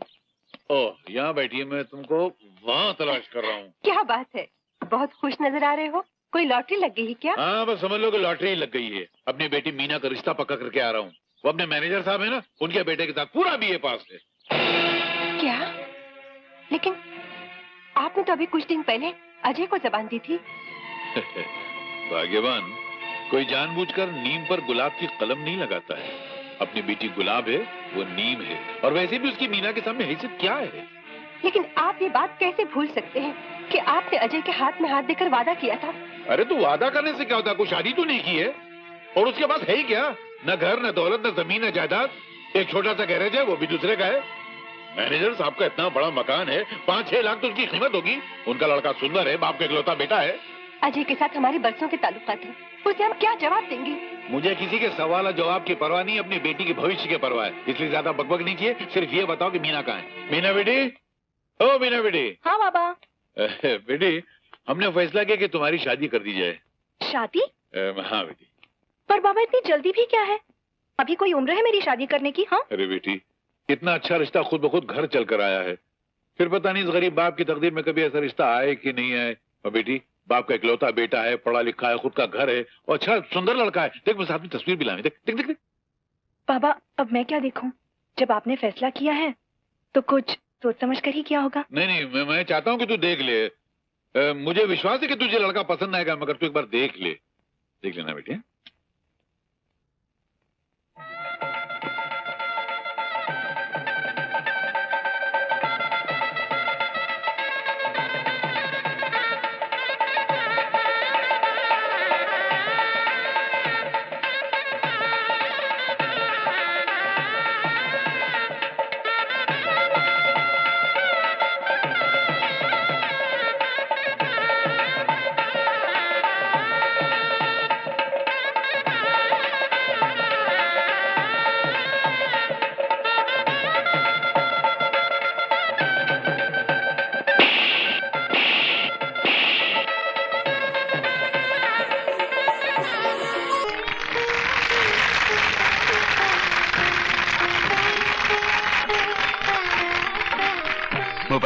ओह, यहाँ बैठिए, मैं तुमको वहाँ तलाश कर रहा हूँ। क्या बात है, बहुत खुश नजर आ रहे हो। कोई लॉटरी लग गई है क्या? हाँ, बस समझ लो कि लॉटरी लग गई है। अपनी बेटी मीना का रिश्ता पक्का करके आ रहा हूँ। वो अपने मैनेजर साहब है ना, उनके बेटे के साथ पूरा बीए पास है। क्या? लेकिन आपने तो अभी कुछ दिन पहले अजय को जबान दी थी। भाग्यवान कोई जानबूझकर नीम पर गुलाब की कलम नहीं लगाता है। अपनी बेटी गुलाब है, वो नीम है, और वैसे भी उसकी मीना के सामने हैसियत क्या है? लेकिन आप ये बात कैसे भूल सकते हैं कि आपने अजय के हाथ में हाथ देकर वादा किया था? अरे तो वादा करने से क्या होता? कोई शादी तो नहीं की है, और उसके पास है ही क्या? न घर, न दौलत, न जमीन, न जायदाद। एक छोटा सा गैरेज है, वो भी दूसरे का है। मैनेजर साहब का इतना बड़ा मकान है, 5-6 लाख तो उसकी कीमत होगी। उनका लड़का सुंदर है, बाप का इकलौता बेटा है। अजय के साथ हमारे बरसों के ताल्लुकात हैं, उसे हम क्या जवाब देंगे? मुझे किसी के सवाल जवाब की परवाह नहीं, अपनी बेटी के भविष्य की परवाह है। इसलिए ज्यादा बकबक नहीं चाहिए। सिर्फ ये बताओ कि मीना कहाँ है? मीना बेटी, ओ मीना बेटी। हाँ बाबा। बेटी, हमने फैसला किया कि तुम्हारी शादी कर दी जाए। शादी? हाँ बेटी। पर बाबा इतनी जल्दी भी क्या है? अभी कोई उम्र है मेरी शादी करने की? हाँ। अरे बेटी, इतना अच्छा रिश्ता खुद ब खुद घर चल कर आया है, फिर पता नहीं इस गरीब बाप की तकदीर में कभी ऐसा रिश्ता आए कि नहीं आए। और बेटी, बाप का इकलौता बेटा है, पढ़ा लिखा है, खुद का घर है, और अच्छा सुंदर लड़का है। देख, मैं साथ में तस्वीर भी लाऊं। देख देख देख। बाबा, अब मैं क्या देखूं? जब आपने फैसला किया है तो कुछ सोच समझ कर ही किया होगा। नहीं नहीं, मैं चाहता हूँ कि तू देख ले। मुझे विश्वास है कि तुझे लड़का पसंद आएगा, मगर तू एक बार देख लेना बेटी।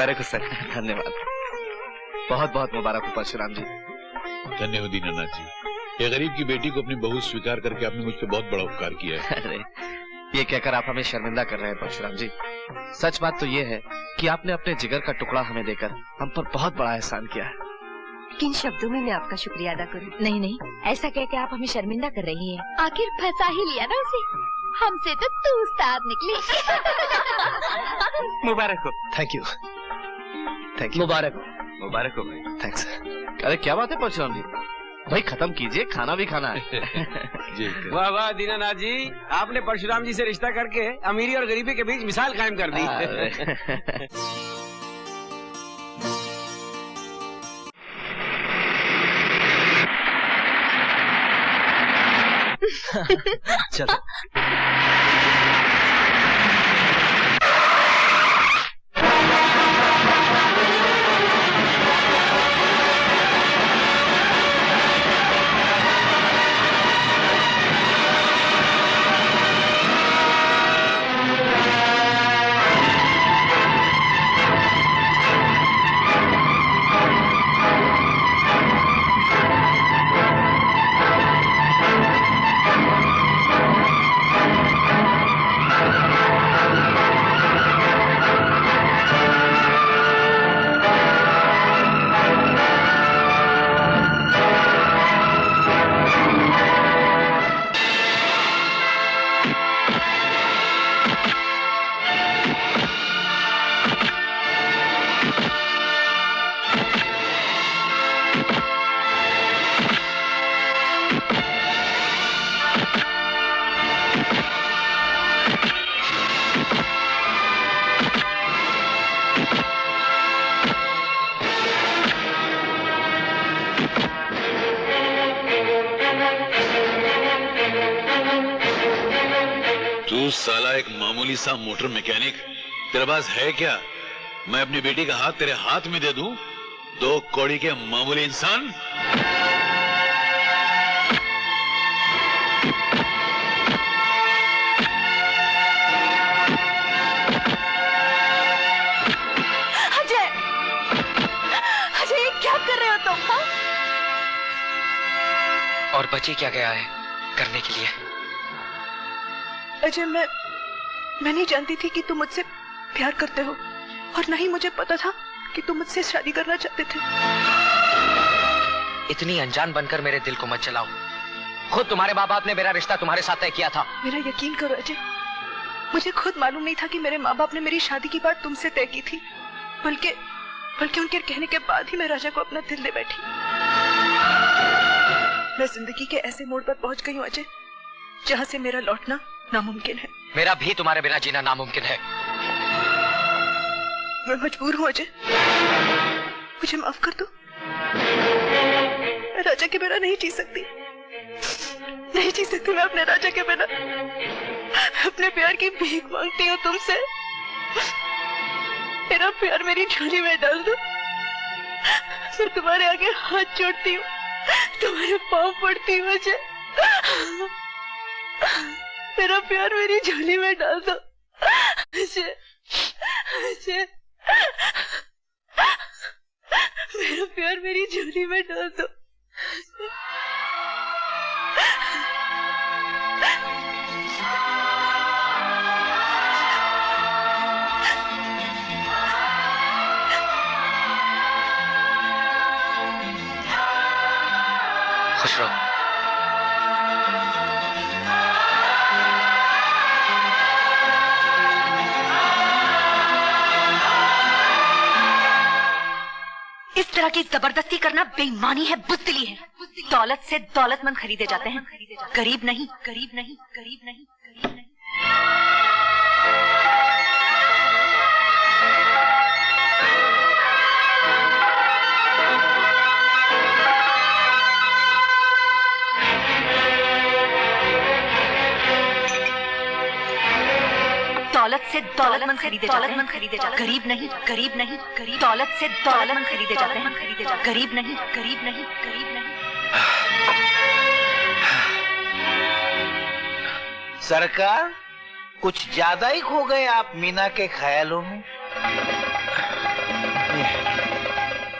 मुबारक हो सर। धन्यवाद, बहुत बहुत मुबारक हो परशुराम जी। धन्य हो दीनानाथ जी, ये गरीब की बेटी को अपनी बहू स्वीकार करके आपने मुझ पर बहुत बड़ा उपकार किया है। अरे ये कहकर आप हमें शर्मिंदा कर रहे हैं परशुराम जी। सच बात तो ये है कि आपने अपने जिगर का टुकड़ा हमें देकर हम पर बहुत बड़ा एहसान किया है। किन शब्दों में मैं आपका शुक्रिया अदा करूं? नहीं नहीं, ऐसा कह के आप हमें शर्मिंदा कर रही हैं। आखिर फंसा ही लिया ना उसे, हमसे तो तू उस्ताद निकली। मुबारक हो। Thank you, thank you. मुबारक हो। मुबारक हो भाई। थैंक्स। अरे क्या बात है परशुराम जी, भाई खत्म कीजिए, खाना भी खाना है। जी वाह वाह दीनानाथ जी, आपने परशुराम जी से रिश्ता करके अमीरी और गरीबी के बीच मिसाल कायम कर दी। चलो साला एक मामूली सा मोटर मैकेनिक, तेरे पास है क्या? मैं अपनी बेटी का हाथ तेरे हाथ में दे दूं? 2 कौड़ी के मामूली इंसान। अजय, अजय क्या कर रहे हो तुम? हाँ? और बची क्या गया है करने के लिए? अजय मैं नहीं जानती थी कि तुम मुझसे प्यार करते हो, और न ही मुझे पता था कि तुम मुझसे शादी करना चाहते थे। इतनी अनजान बनकर मेरे दिल को मत जलाओ। खुद तुम्हारे माँ बाप ने मेरा रिश्ता तुम्हारे साथ तय किया था। मेरा यकीन करो अजय, मुझे खुद मालूम नहीं था कि मेरे माँ बाप ने मेरी शादी की बात तुमसे तय की थी, बल्कि उनके कहने के बाद ही मैं राजा को अपना दिल दे बैठी। मैं जिंदगी के ऐसे मोड़ पर पहुंच गई हूँ अजय, जहाँ से मेरा लौटना नामुमकिन है। मेरा भी तुम्हारे बिना जीना नामुमकिन है। मैं मजबूर हूँ अजय, मुझे माफ कर दो। मैं राजा के बिना नहीं जी सकती, नहीं जी सकती मैं अपने राजा के बिना। अपने प्यार की भीख मांगती हूँ तुमसे, मेरा प्यार मेरी झोली में डाल दो। मैं तुम्हारे आगे हाथ जोड़ती हूँ, तुम्हारे पाँव पड़ती हूँ अजय। मेरा प्यार मेरी झोली में डाल दो अजय, अजय। मेरा प्यार मेरी झोली में डाल दो। खुश रहो। इस तरह की जबरदस्ती करना बेईमानी है, बुज़दिली है। दौलत से दौलतमंद खरीदे जाते हैं, गरीब नहीं, गरीब नहीं, गरीब नहीं, गरीब नहीं। दौलत से दौलतमंद खरीदे जाते हैं, गरीब नहीं, गरीब नहीं, गरीब। दौलत से दौलतमंद खरीदे जाते हैं, गरीब नहीं, गरीब नहीं, गरीब नहीं। सरकार, कुछ ज्यादा ही खो गए आप मीना के ख्यालों में।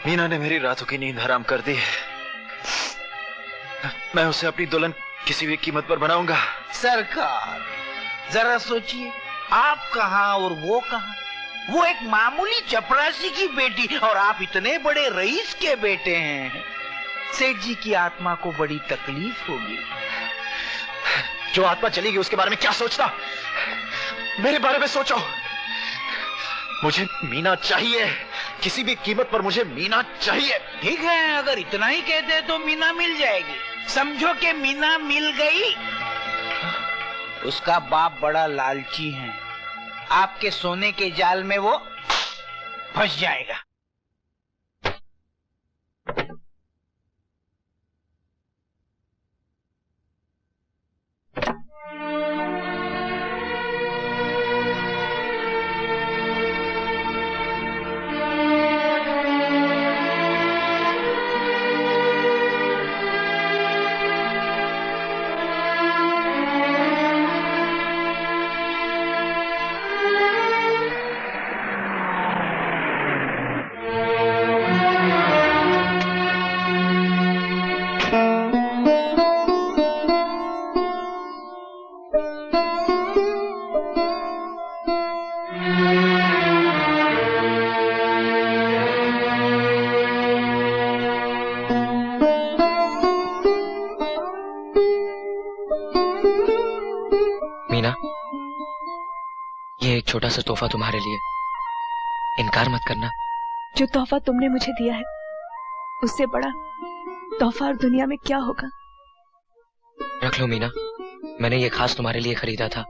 मीना ने मेरी रातों की नींद हराम कर दी। मैं उसे अपनी दुल्हन किसी भी कीमत पर बनाऊंगा। सरकार जरा सोचिए, आप कहाँ और वो कहाँ। वो एक मामूली चपरासी की बेटी और आप इतने बड़े रईस के बेटे हैं। सेठ जी की आत्मा को बड़ी तकलीफ होगी। जो आत्मा चली गई उसके बारे में क्या सोचता, मेरे बारे में सोचो। मुझे मीना चाहिए, किसी भी कीमत पर मुझे मीना चाहिए। ठीक है, अगर इतना ही कहते हैं तो मीना मिल जाएगी। समझो कि मीना मिल गई। उसका बाप बड़ा लालची है, आपके सोने के जाल में वो फंस जाएगा। छोटा सा तोहफा तुम्हारे लिए, इनकार मत करना। जो तोहफा तुमने मुझे दिया है उससे बड़ा तोहफा और दुनिया में क्या होगा। रख लो मीना, मैंने ये खास तुम्हारे लिए खरीदा था।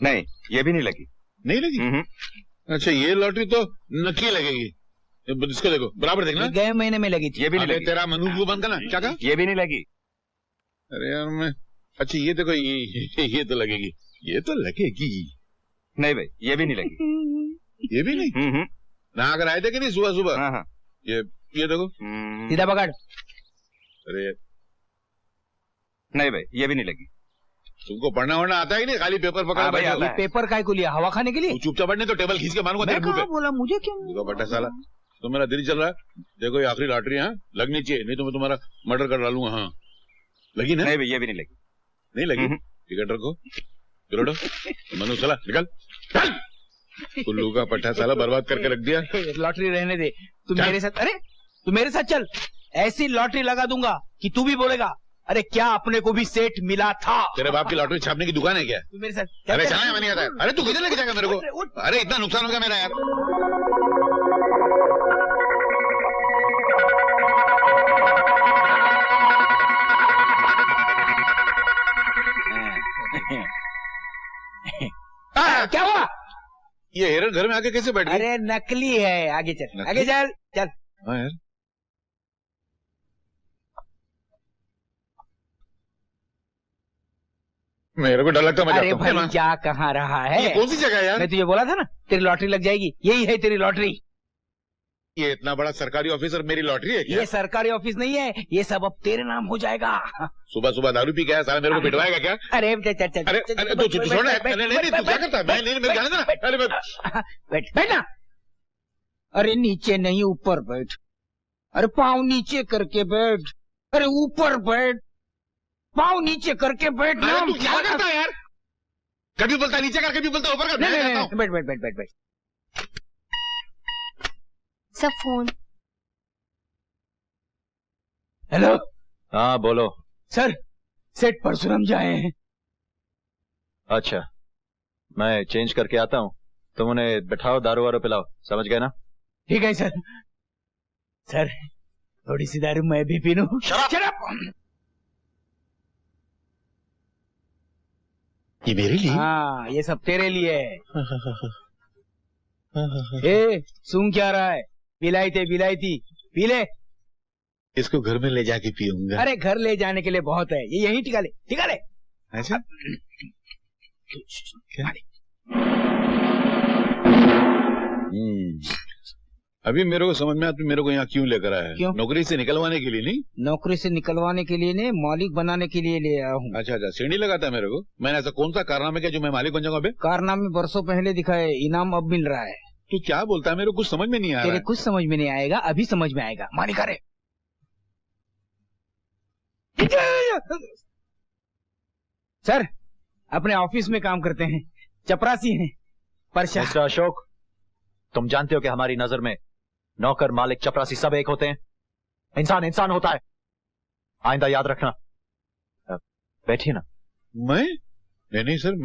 नहीं, ये भी नहीं लगी। नहीं लगी? अच्छा, ये लॉटरी तो नकली लगेगी। इसको देखो, बराबर देखना। गए महीने में लगी थी। ये भी नहीं लगी। तेरा मनूज को बंद करना। क्या कहा? ये भी नहीं लगी। अरे यार मैं, अच्छा ये देखो, ये तो लगेगी, ये तो लगेगी। नहीं भाई, ये भी नहीं लगी। ये भी नहीं? ना अगर आए थे कि नहीं सुबह सुबह। हाँ। ये देखो, सीधा पकड़। अरे नहीं भाई, ये भी नहीं लगी। तुमको पढ़ना वढ़ना आता है नहीं, खाली पेपर पकड़ भाई, ये पेपर काय को लिया, हवा खाने के लिए? चुपचाप पढ़ने तो टेबल खींच के मारूंगा तेरे मुंह पे। बोला मुझे क्यों? देखो बट्टा साला, तो मेरा दिल चल रहा है। देखो ये आखिरी लॉटरी है, लगनी चाहिए, नहीं तो मैं तुम्हारा मर्डर कर डालूंगा। हाँ लगी ना? नहीं भाई, ये भी नहीं लगी। नहीं लगी? टिकट रखो, गिरोडो, मनु साला निकल। कुल्लू का पट्टा साला बर्बाद करके रख दिया। लॉटरी रहने दे, तू मेरे साथ। अरे तू मेरे साथ चल, ऐसी लॉटरी लगा दूंगा कि तू भी बोलेगा अरे क्या अपने को भी सेठ मिला था। तेरे बाप की लॉटरी छापने की दुकान है क्या? तू मेरे साथ। अरे चला, मैं नहीं आता। अरे तू किधर लेके जाएगा मेरे को? अरे इतना नुकसान हो गया मेरा यार। क्या हुआ? ये हेरन घर में आके कैसे बैठ गई? अरे नकली है, आगे चल, आगे चल चल। हाँ यार, मेरे को डर लगता है। अरे भाई क्या कहाँ रहा है? ये कौन सी जगह है यार? मैं तुझे बोला था ना तेरी लॉटरी लग जाएगी, यही है तेरी लॉटरी। ये इतना बड़ा सरकारी ऑफिसर मेरी लॉटरी है क्या? ये सरकारी ऑफिस नहीं है, ये सब अब तेरे नाम हो जाएगा। सुबह सुबह दारू पी गया साला, मेरे को पिटवाएगा क्या? अरे अरे तू छोड़, नहीं तू क्या करता है? मैं नहीं, मेरे जाने देना। अरे बैठना। अरे नीचे नहीं, ऊपर बैठ। अरे पाँव नीचे करके बैठ। अरे ऊपर बैठ, पाँव नीचे करके बैठ। तू क्या करता है यार? कभी बोलता नीचे कर, कभी बोलता ऊपर कर। बैठ बैठ बैठ बैठ बैठ। सब फोन। हेलो। हाँ बोलो। सर, सेठ परशुराम जी आए हैं। अच्छा, मैं चेंज करके आता हूँ, तुम उन्हें बैठाओ, दारू वारू पिलाओ, समझ गए ना? ठीक है सर। सर थोड़ी सी दारू मैं भी पी लूं। शराब। ये मेरे लिए? हाँ, ये सब तेरे लिए है। ए, सुन क्या रहा है? बिलायती बिलायती, पी ले। इसको घर में ले जाके पीऊंगा। अरे घर ले जाने के लिए बहुत है, ये यहीं टिका ले, टिका ले। अच्छा क्या? अभी मेरे को समझ में आता, मेरे को यहाँ क्यों लेकर आया है? क्यों? नौकरी से निकलवाने के लिए नहीं? नौकरी से निकलवाने के लिए नहीं, मालिक बनाने के लिए ले आया हूँ। अच्छा अच्छा, सीढ़ी लगाता है मेरे को। मैंने ऐसा कौन सा कारनामा किया जो मैं मालिक बन जाऊंगा? बे कारनामे बरसों पहले दिखाए, इनाम अब मिल रहा है। तू क्या बोलता है? मेरे को कुछ समझ में नहीं आ रहा तेरे है। कुछ समझ में नहीं आएगा, अभी समझ में आएगा। मालिक अरे सर, अपने ऑफिस में काम करते हैं, चपरासी हैं। मिस्टर अशोक, तुम जानते हो कि हमारी नजर में नौकर, मालिक, चपरासी सब एक होते हैं। इंसान इंसान होता है, आइंदा याद रखना। बैठिए ना। मैं नहीं सर,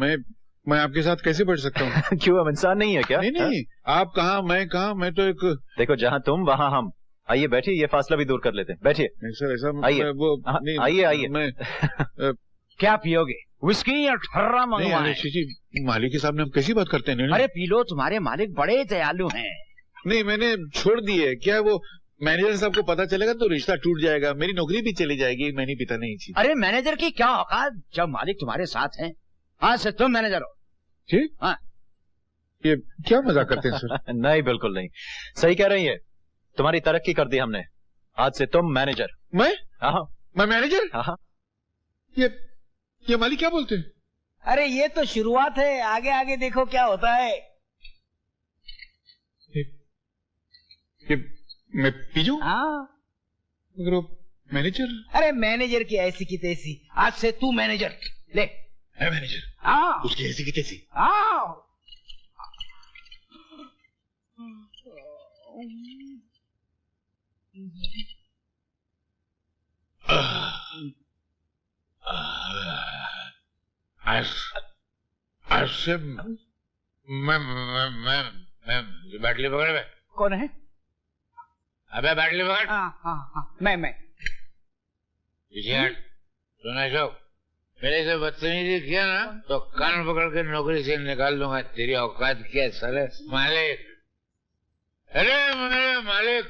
मैं आपके साथ कैसे बैठ सकता हूँ? क्यों, हम इंसान नहीं है क्या? नहीं, आप कहाँ, मैं कहाँ, मैं तो एक। देखो, जहाँ तुम वहाँ हम। आइए बैठिए, ये फासला भी दूर कर लेते हैं। बैठिए। नहीं सर, ऐसा आइए, वो आइए आइए। मैं क्या पियोगे, विस्की या ठर्रा मंगवाएं? मालिक के सामने हम कैसी बात करते हैं? अरे पी लो, तुम्हारे मालिक बड़े दयालु हैं। नहीं, मैंने छोड़ दी है। क्या वो मैनेजर साहब को पता चलेगा तो रिश्ता टूट जाएगा, मेरी नौकरी भी चली जाएगी। मैं नहीं पीता नहीं चीज। अरे मैनेजर की क्या औकात, जब मालिक तुम्हारे साथ हैं। आज से तुम मैनेजर हो। ठीक? हाँ। ये क्या मजाक करते हैं सर? नहीं, बिल्कुल नहीं, सही कह रही है। तुम्हारी तरक्की कर दी हमने, आज से तुम मैनेजर। मैं? हाँ। मैं मैनेजर? हाँ। ये मालिक क्या बोलते हैं? अरे ये तो शुरुआत है, आगे आगे देखो क्या होता है। ये मैं पी जाऊं? हाँ। मगर वो मैनेजर? अरे मैनेजर की ऐसी की तैसी, आज से तू मैनेजर। ले। है मैनेजर? हाँ। उसकी ऐसी की तैसी? हाँ। आज से मैं बैटली पकड़ में। कौन है? अबे बैटली पकड़। हाँ, मैं सुना जो मेरे से बदतमीजी किया ना तो कान पकड़ के नौकरी से निकाल दूंगा। तेरी औकात क्या साले? मालिक, अरे मेरे मालिक,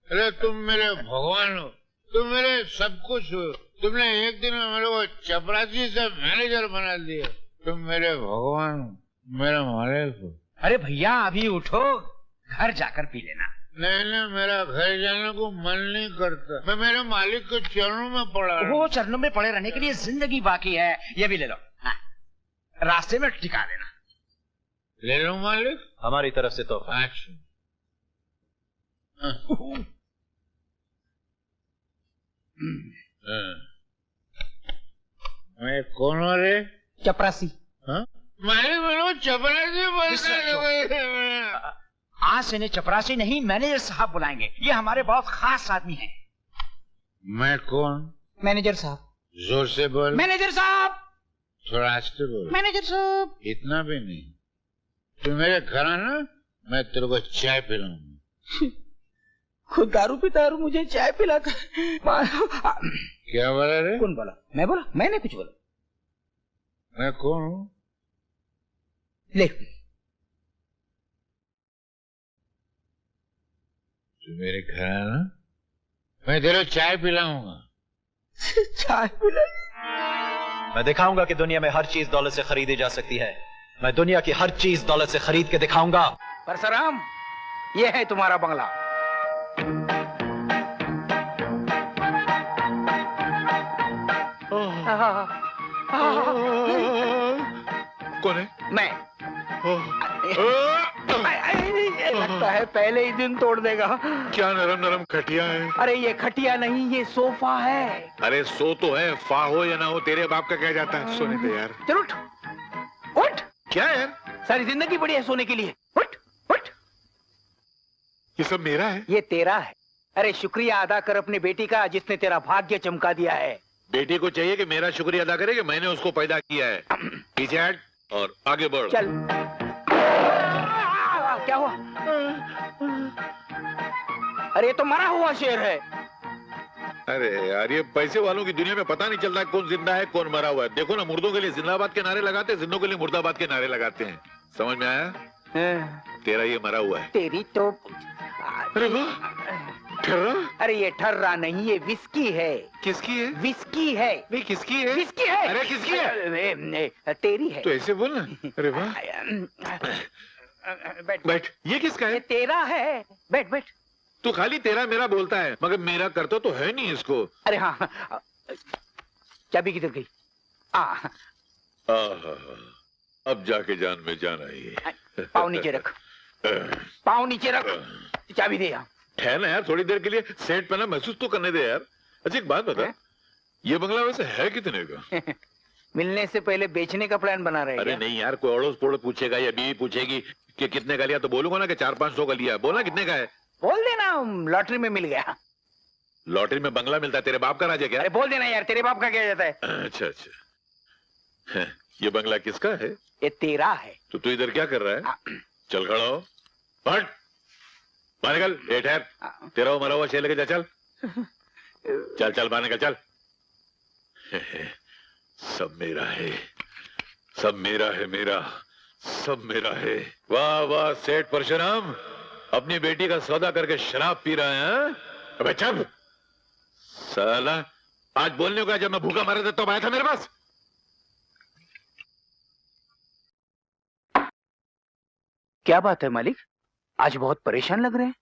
अरे तुम मेरे भगवान हो, तुम मेरे सब कुछ हो। तुमने एक दिन में मेरे को चपरासी से मैनेजर बना दिया। तुम मेरे भगवान हो, मेरा मालिक हो। अरे भैया अभी उठो, घर जाकर पी लेना। नहीं, मेरा घर जाने को मन नहीं करता। मैं मेरे मालिक के चरणों में पड़ा। वो चरणों में पड़े रहने के लिए जिंदगी बाकी है। ये भी ले लो। हाँ। रास्ते में टिका देना। ले लो मालिक, हमारी तरफ से तो। अच्छा। मैं कौन हो रे? चपरासी। हाँ? मालिक मेरे को चपरासी बोलते। आज से इन्हें चपरासी नहीं, मैनेजर साहब बुलाएंगे। ये हमारे बहुत खास आदमी हैं। मैं कौन? मैनेजर साहब। जोर से बोल। मैनेजर साहब। थोड़ा आस्ते बोल। मैनेजर साहब। इतना भी नहीं। तू मेरे घर आना, मैं तेरे को चाय पिलाऊंगा। खुद दारू पीता है और मुझे चाय पिलाता। क्या बोला रे? कौन बोला? मैं बोला? मैंने कुछ बोला? मैं कौन हूँ? ले। तू मेरे घर आना, मैं तेरे चाय पिलाऊंगा। चाय पिला? मैं दिखाऊंगा कि दुनिया में हर चीज दौलत से खरीदी जा सकती है। मैं दुनिया की हर चीज दौलत से खरीद के दिखाऊंगा। परशुराम, ये है तुम्हारा बंगला। कौन है? मैं। लगता है पहले ही दिन तोड़ देगा। क्या नरम नरम खटिया है? अरे ये खटिया नहीं, ये सोफा है। अरे सो तो है, फा हो या ना हो, तेरे बाप का क्या जाता है? सोने दे यार। चल उठ, उठ। क्या यार? सारी जिंदगी पड़ी है सोने के लिए। उठ, उठ। ये सब मेरा है? ये तेरा है। अरे शुक्रिया अदा कर अपनी बेटी का, जिसने तेरा भाग्य चमका दिया है। बेटी को चाहिए कि मेरा शुक्रिया अदा करे कि मैंने उसको पैदा किया है। पीछे हट और आगे बढ़। चल। क्या हुआ? अरे ये तो मरा हुआ शेर है। अरे यार, ये पैसे वालों की दुनिया में पता नहीं चलता कौन जिंदा है कौन मरा हुआ है। देखो ना, मुर्दों के लिए जिंदाबाद के नारे लगाते हैं, जिंदों के लिए मुर्दाबाद के नारे लगाते हैं। समझ में आया? तेरा ये मरा हुआ है। तेरी तो। अरे वाह, ठर्रा? अरे ये ठर्रा नहीं, ये विस्की है। किसकी है? विस्की है। नहीं किसकी है? विस्की है। अरे किसकी है? तेरी है। तो ऐसे बोल ना। अरे वाह। बैठ। ये किसका है? ये तेरा है। बैठ बैठ। तू खाली तेरा मेरा बोलता है, मगर मेरा करता तो है नहीं इसको। अरे हाँ, चाबी किधर गई? अब जाके जान में जान आई। पाँव नीचे रख, पाँव नीचे रख, चाबी दे यहाँ। ठहरना यार थोड़ी देर के लिए, सेट पे ना महसूस तो करने दे यार। अच्छा एक बात बता, ये बंगला वैसे है कितने का? मिलने से पहले बेचने का प्लान बना रहे हैं? अरे नहीं यार, कोई अड़ोस पड़ोस पूछेगा या बीवी पूछेगी कि कितने का लिया, तो बोलूंगा ना कि 400-500 का लिया। बोलना कितने का है? बोल देना लॉटरी में मिल गया। लॉटरी में बंगला मिलता है? तेरे बाप का राज है क्या? अरे बोल देना यार, तेरे बाप का क्या जाता है? अच्छा अच्छा, ये बंगला किसका है? ये तेरा है। तो तू इधर क्या कर रहा है? चल खड़ा हो, हट, बाहर निकल। ये ठहर, तेरा वो मरा हुआ शेर लेके जा। चल चल चल बाहर निकल, चल। सब मेरा है, सब मेरा है, मेरा सब मेरा है। वाह वाह सेठ परशुराम, अपनी बेटी का सौदा करके शराब पी रहा है? अबे चुप साला, आज बोलने का जब मैं भूखा मरा था तब आया था मेरे पास। क्या बात है मालिक, आज बहुत परेशान लग रहे हैं।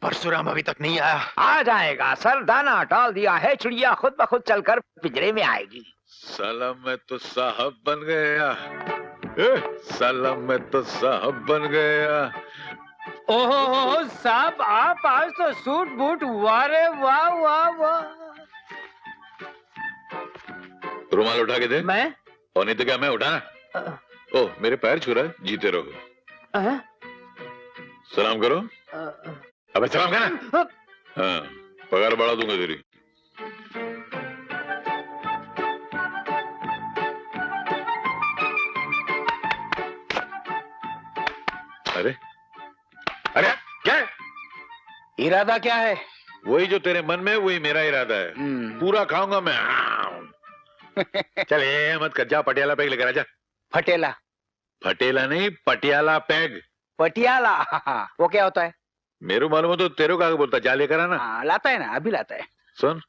परशुराम अभी तक नहीं आया। आ जाएगा सर, दाना डाल दिया है, चिड़िया खुद ब खुद चलकर पिंजरे में आएगी। साला मैं तो साहब बन गया, साला मैं तो साहब बन गया। ओहो साहब, आप आज तो सूट बूट हुआ रे, वाह वाह वाह। रुमाल उठा के दे। मैं? और नहीं तो क्या मैं उठाना? ओह मेरे पैर छू रहा है, जीते रहो। सलाम करो। अबे सलाम करना। हाँ, पगार बढ़ा दूंगा तेरी। अरे अरे क्या है? इरादा क्या है? वही जो तेरे मन में, वही मेरा इरादा है। पूरा खाऊंगा मैं। चल ये मत कर, जा पटियाला पैग लेकर आजा। फटेला? फटेला नहीं, पटियाला पैग। पटियाला? वो क्या होता है? मेरे मालूम है तो तेरे को आगे बोलता, जा लेकर आना। लाता है ना, अभी लाता है। सुन,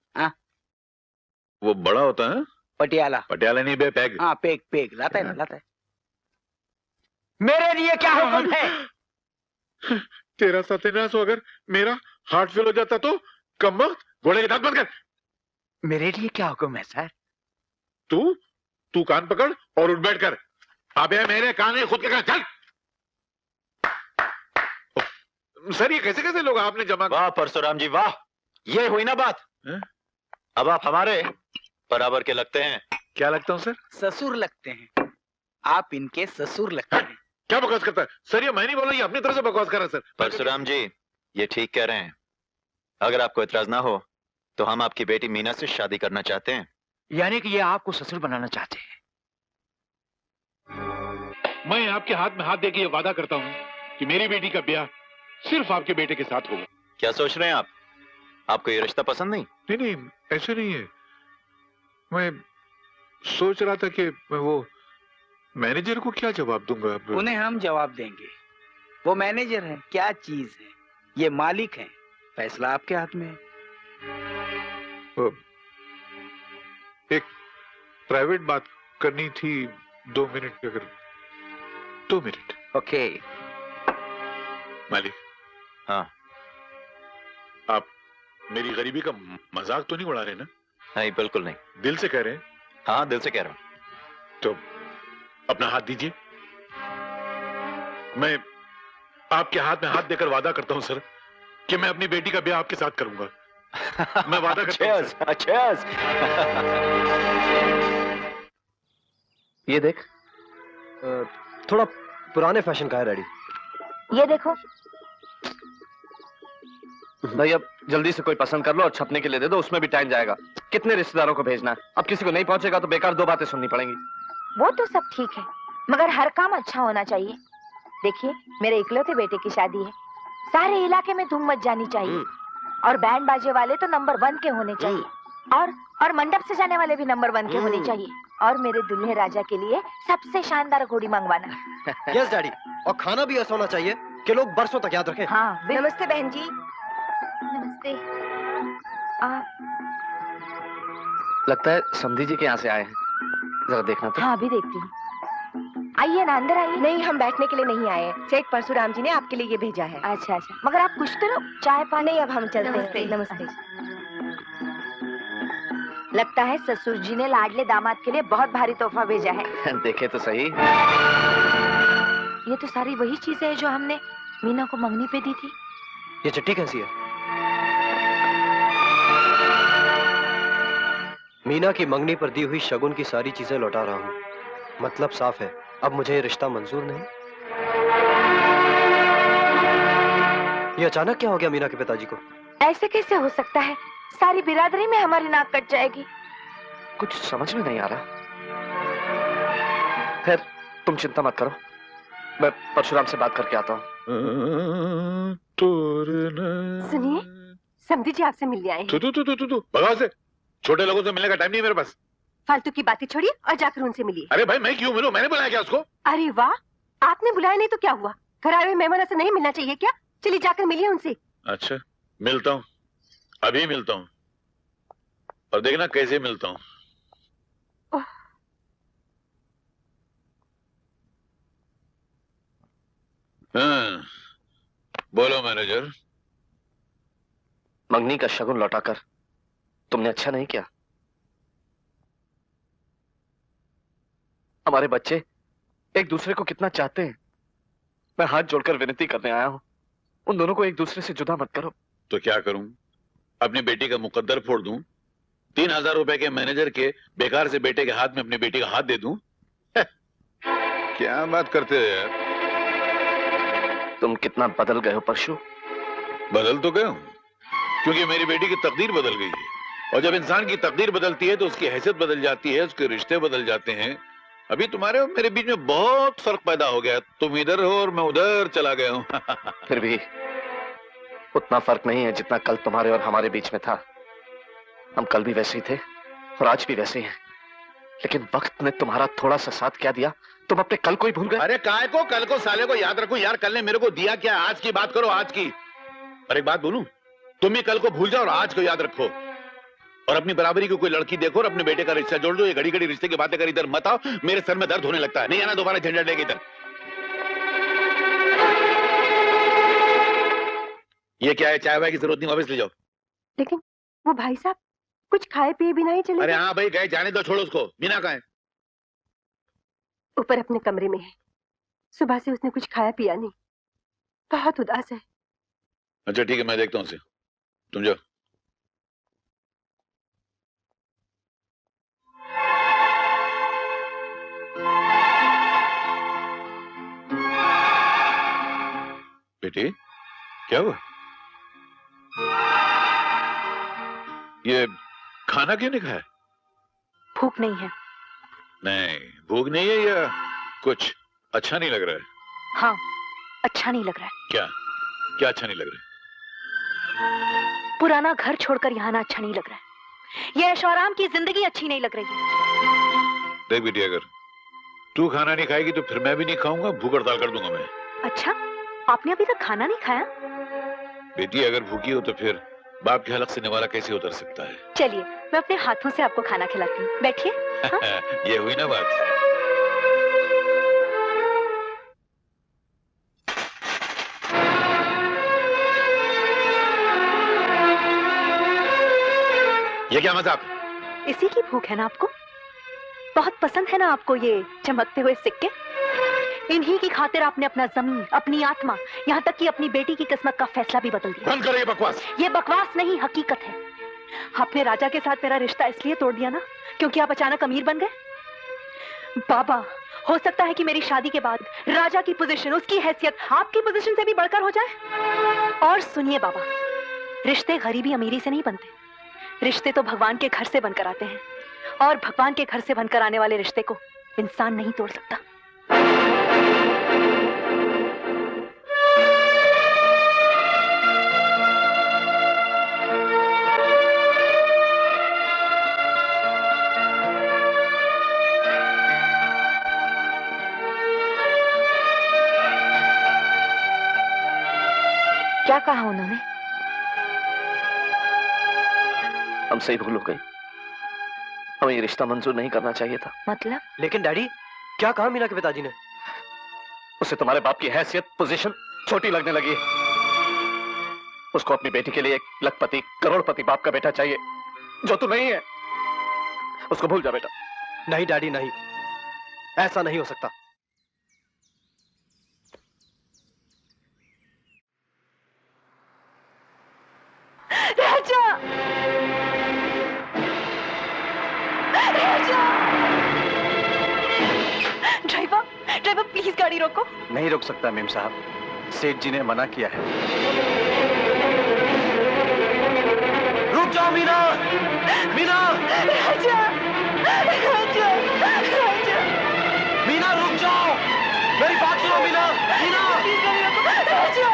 वो बड़ा होता है पटियाला। पटियाला नहीं बे, पैग। हाँ पैग पैग लाता है ना, लाता है। मेरे लिए क्या हुक्म है? तेरा सत्यानाश हो, अगर मेरा हार्ट फेल हो जाता तो? कम वक्त, घोड़े के दांत बंद कर। मेरे लिए क्या हुक्म है सर? तू कान पकड़ और उठ बैठ कर। अबे मेरे कान है, खुद के कान। चल सर, ये कैसे कैसे लोग आपने जमा? वाह परशुराम जी वाह, ये हुई ना बात। अब आप हमारे बराबर के लगते हैं। क्या लगता हूँ सर? ससुर लगते हैं। आप इनके ससुर लगते हैं। क्या बकवास करता है सर? ये मैं नहीं बोल रहा, ये अपनी तरफ से बकवास कर रहा है सर। परशुराम जी ये ठीक कह रहे हैं। अगर आपको इतराज ना हो तो हम आपकी बेटी मीना से शादी करना चाहते हैं। यानी कि ये आपको ससुर बनाना चाहते हैं? मैं आपके हाथ में हाथ देके ये वादा करता हूँ कि मेरी बेटी का ब्याह सिर्फ आपके बेटे के साथ होगा। क्या सोच रहे हैं आप? आपको ये रिश्ता पसंद नहीं? नहीं, ऐसे नहीं है। मैं सोच रहा था कि मैं वो मैनेजर को क्या जवाब दूंगा। उन्हें हम जवाब देंगे। वो मैनेजर है, क्या चीज है? ये मालिक है, फैसला आपके हाथ में है। एक प्राइवेट बात करनी थी, 2 मिनट। अगर 2 मिनट? ओके। मालिक। हाँ। आप मेरी गरीबी का मजाक तो नहीं उड़ा रहे ना? नहीं बिल्कुल नहीं, दिल से कह रहे हैं? हाँ दिल से कह रहा हूं। तो अपना हाथ दीजिए। मैं आपके हाथ में हाथ देकर वादा करता हूं सर कि मैं अपनी बेटी का ब्याह आपके साथ करूंगा। मैं वादा करता हूं सर। अच्छा। ये देख, थोड़ा पुराने फैशन का है डैडी। ये देखो भाई, अब जल्दी से कोई पसंद कर लो और छपने के लिए दे दो, उसमें भी टाइम जाएगा। कितने रिश्तेदारों को भेजना है? अब किसी को नहीं पहुंचेगा तो बेकार 2 बातें सुननी पड़ेंगी। वो तो सब ठीक है, मगर हर काम अच्छा होना चाहिए। देखिए मेरे इकलौते बेटे की शादी है, सारे इलाके में धूम मच जानी चाहिए। और बैंड बाजे वाले तो नंबर 1 के होने चाहिए, और मंडप से जाने वाले भी नंबर 1 के होने चाहिए। और मेरे दुल्हे राजा के लिए सबसे शानदार घोड़ी मंगवाना। यस डैडी, और खाना भी ऐसा होना चाहिए कि लोग बरसों तक याद रखें। हाँ। नमस्ते बहन जी। नमस्ते। लगता है समधी जी के यहाँ से आए हैं, जरा देखना तो। हाँ अभी देखती हूँ। आइए ना, अंदर आइए। नहीं, हम बैठने के लिए नहीं आए, सेठ परशुराम जी ने आपके लिए ये भेजा है। अच्छा अच्छा, मगर आप कुछ तो चाय पानी। अब हम चलते हैं। नमस्ते। लगता है ससुर जी ने लाडले दामाद के लिए बहुत भारी तोहफा भेजा है। देखे तो सही। ये तो सारी वही चीजें हैं जो हमने मीना को मंगनी पे दी थी। ये चिट्ठी कैसी है? मीना की मंगनी पर दी हुई शगुन की सारी चीजें लौटा रहा हूँ। मतलब साफ है, अब मुझे ये रिश्ता मंजूर नहीं। ये अचानक क्या हो गया मीना के पिताजी को? ऐसे कैसे हो सकता है? सारी बिरादरी में हमारी नाक कट जाएगी। कुछ समझ में नहीं आ रहा। खैर तुम चिंता मत करो, मैं परशुराम से बात करके आता हूँ। सुनिए, समधी जी आपसे मिलने आए हैं। तू भगाओ से। छोटे लोगों से मिलने का टाइम नहीं है मेरे पास। फालतू की बातें छोड़िए और जाकर उनसे मिलिए। अरे भाई मैं क्यों मिलूं? मैंने बुलाया क्या उसको? अरे वाह, आपने बुलाया नहीं तो क्या हुआ? घर आए हुए मेहमानों से नहीं मिलना चाहिए क्या? चलिए जाकर मिलिए उनसे। अच्छा मिलता हूँ, अभी मिलता हूँ, और देखना कैसे मिलता हूँ। हाँ, बोलो मैनेजर। मंगनी का शगुन लौटाकर तुमने अच्छा नहीं किया। हमारे बच्चे एक दूसरे को कितना चाहते हैं। मैं हाथ जोड़कर विनती करने आया हूं, उन दोनों को एक दूसरे से जुदा मत करो। तो क्या करूं? अपनी बेटी का मुकद्दर फोड़ दूं? 3000 रुपए के मैनेजर के बेकार से बेटे के हाथ में अपनी बेटी का हाथ दे दूं? क्या बात करते हो यार? तुम कितना बदल गए हो परशु। बदल तो गया हूं, क्योंकि मेरी बेटी की तकदीर बदल गई है। और जब इंसान की तकदीर बदलती है तो उसकी हैसियत बदल जाती है, उसके रिश्ते बदल जाते हैं। अभी तुम्हारे और मेरे बीच में बहुत फर्क पैदा हो गया। तुम इधर हो और मैं उधर चला गया हूं। फिर भी उतना फर्क नहीं है जितना कल तुम्हारे और हमारे बीच में था। हम कल भी वैसे ही थे और आज भी वैसे ही हैं। लेकिन वक्त ने तुम्हारा थोड़ा सा साथ क्या दिया, तुम अपने कल को ही भूल गए। अरे काय को कल को साले को याद रखो यार। कल ने मेरे को दिया क्या? आज की बात करो, आज की। और एक बात बोलूं, तुम ही कल को भूल जाओ और आज को याद रखो। और अपनी बराबरी की कोई लड़की देखो और अपने बेटे का रिश्ता जोड़ दो। ये घड़ी घड़ी रिश्ते की बातें कर इधर मत आओ, मेरे सर में दर्द होने लगता है। नहीं आना दोबारा झंझट लेके इधर। ये क्या है? चाय वाय की जरूरत नहीं, वापस ले जाओ। लेकिन वो भाई साहब कुछ खाए पिए बिना ही चले। अरे हाँ भाई गए, जाने दो, छोड़ो उसको। मीना कहाँ है? ऊपर अपने कमरे में है। सुबह से उसने कुछ खाया पिया नहीं, बहुत उदास है। अच्छा ठीक है, मैं देखता हूँ उसे। तुम जाओ। बेटी क्या हुआ? ये खाना क्यों नहीं खाया? भूख नहीं है। नहीं भूख नहीं है या कुछ अच्छा नहीं लग रहा है? हाँ, अच्छा नहीं लग रहा है। क्या क्या अच्छा नहीं लग रहा है? पुराना घर छोड़कर यहाँ आना अच्छा नहीं लग रहा है। ये ऐशोआराम की जिंदगी अच्छी नहीं लग रही है। देख बेटी, अगर तू खाना नहीं खाएगी तो फिर मैं भी नहीं खाऊंगा, भूख हड़ताल कर दूंगा मैं। अच्छा, आपने अभी तक खाना नहीं खाया? बेटी अगर भूखी हो तो फिर बाप के हलक से निवाला कैसे उतर सकता है? चलिए मैं अपने हाथों से आपको खाना खिलाती हूँ, बैठिए। हाँ? ये हुई ना बात। ये क्या मजाक? इसी की भूख है ना आपको? बहुत पसंद है ना आपको ये चमकते हुए सिक्के? इन्हीं की खातिर आपने अपना जमीन, अपनी आत्मा, यहाँ तक कि अपनी बेटी की किस्मत का फैसला भी बदल दिया। बंद करो ये बकवास। ये बकवास नहीं, हकीकत है। आपने राजा के साथ मेरा रिश्ता इसलिए तोड़ दिया ना क्योंकि आप अचानक अमीर बन गए। बाबा, हो सकता है कि मेरी शादी के बाद राजा की पोजीशन, उसकी हैसियत आपकी पोजीशन से भी बढ़कर हो जाए। और सुनिए बाबा, रिश्ते गरीबी अमीरी से नहीं बनते, रिश्ते तो भगवान के घर से बनकर आते हैं। और भगवान के घर से बनकर आने वाले रिश्ते को इंसान नहीं तोड़ सकता। क्या कहा उन्होंने? हमसे ही भूल हो गई। हमें ये रिश्ता मंजूर नहीं करना चाहिए था। मतलब? लेकिन डैडी, क्या कहा मीना के पिताजी ने? उसे तुम्हारे बाप की हैसियत, पोजीशन छोटी लगने लगी। उसको अपनी बेटी के लिए एक लखपति, करोड़पति बाप का बेटा चाहिए, जो तू नहीं है। उसको भूल जा बेटा। नहीं डैडी, नहीं, ऐसा नहीं हो सकता। राजा! राजा! ड्राइवर, ड्राइवर प्लीज गाड़ी रोको। नहीं रोक सकता मेम साहब, सेठ जी ने मना किया है। रुक जाओ मीना! मीना! राजा! राजा! राजा! मीना रुक जाओ! मेरी बात सुनो मीना! मीना! प्लीज गाड़ी रोको। राजा!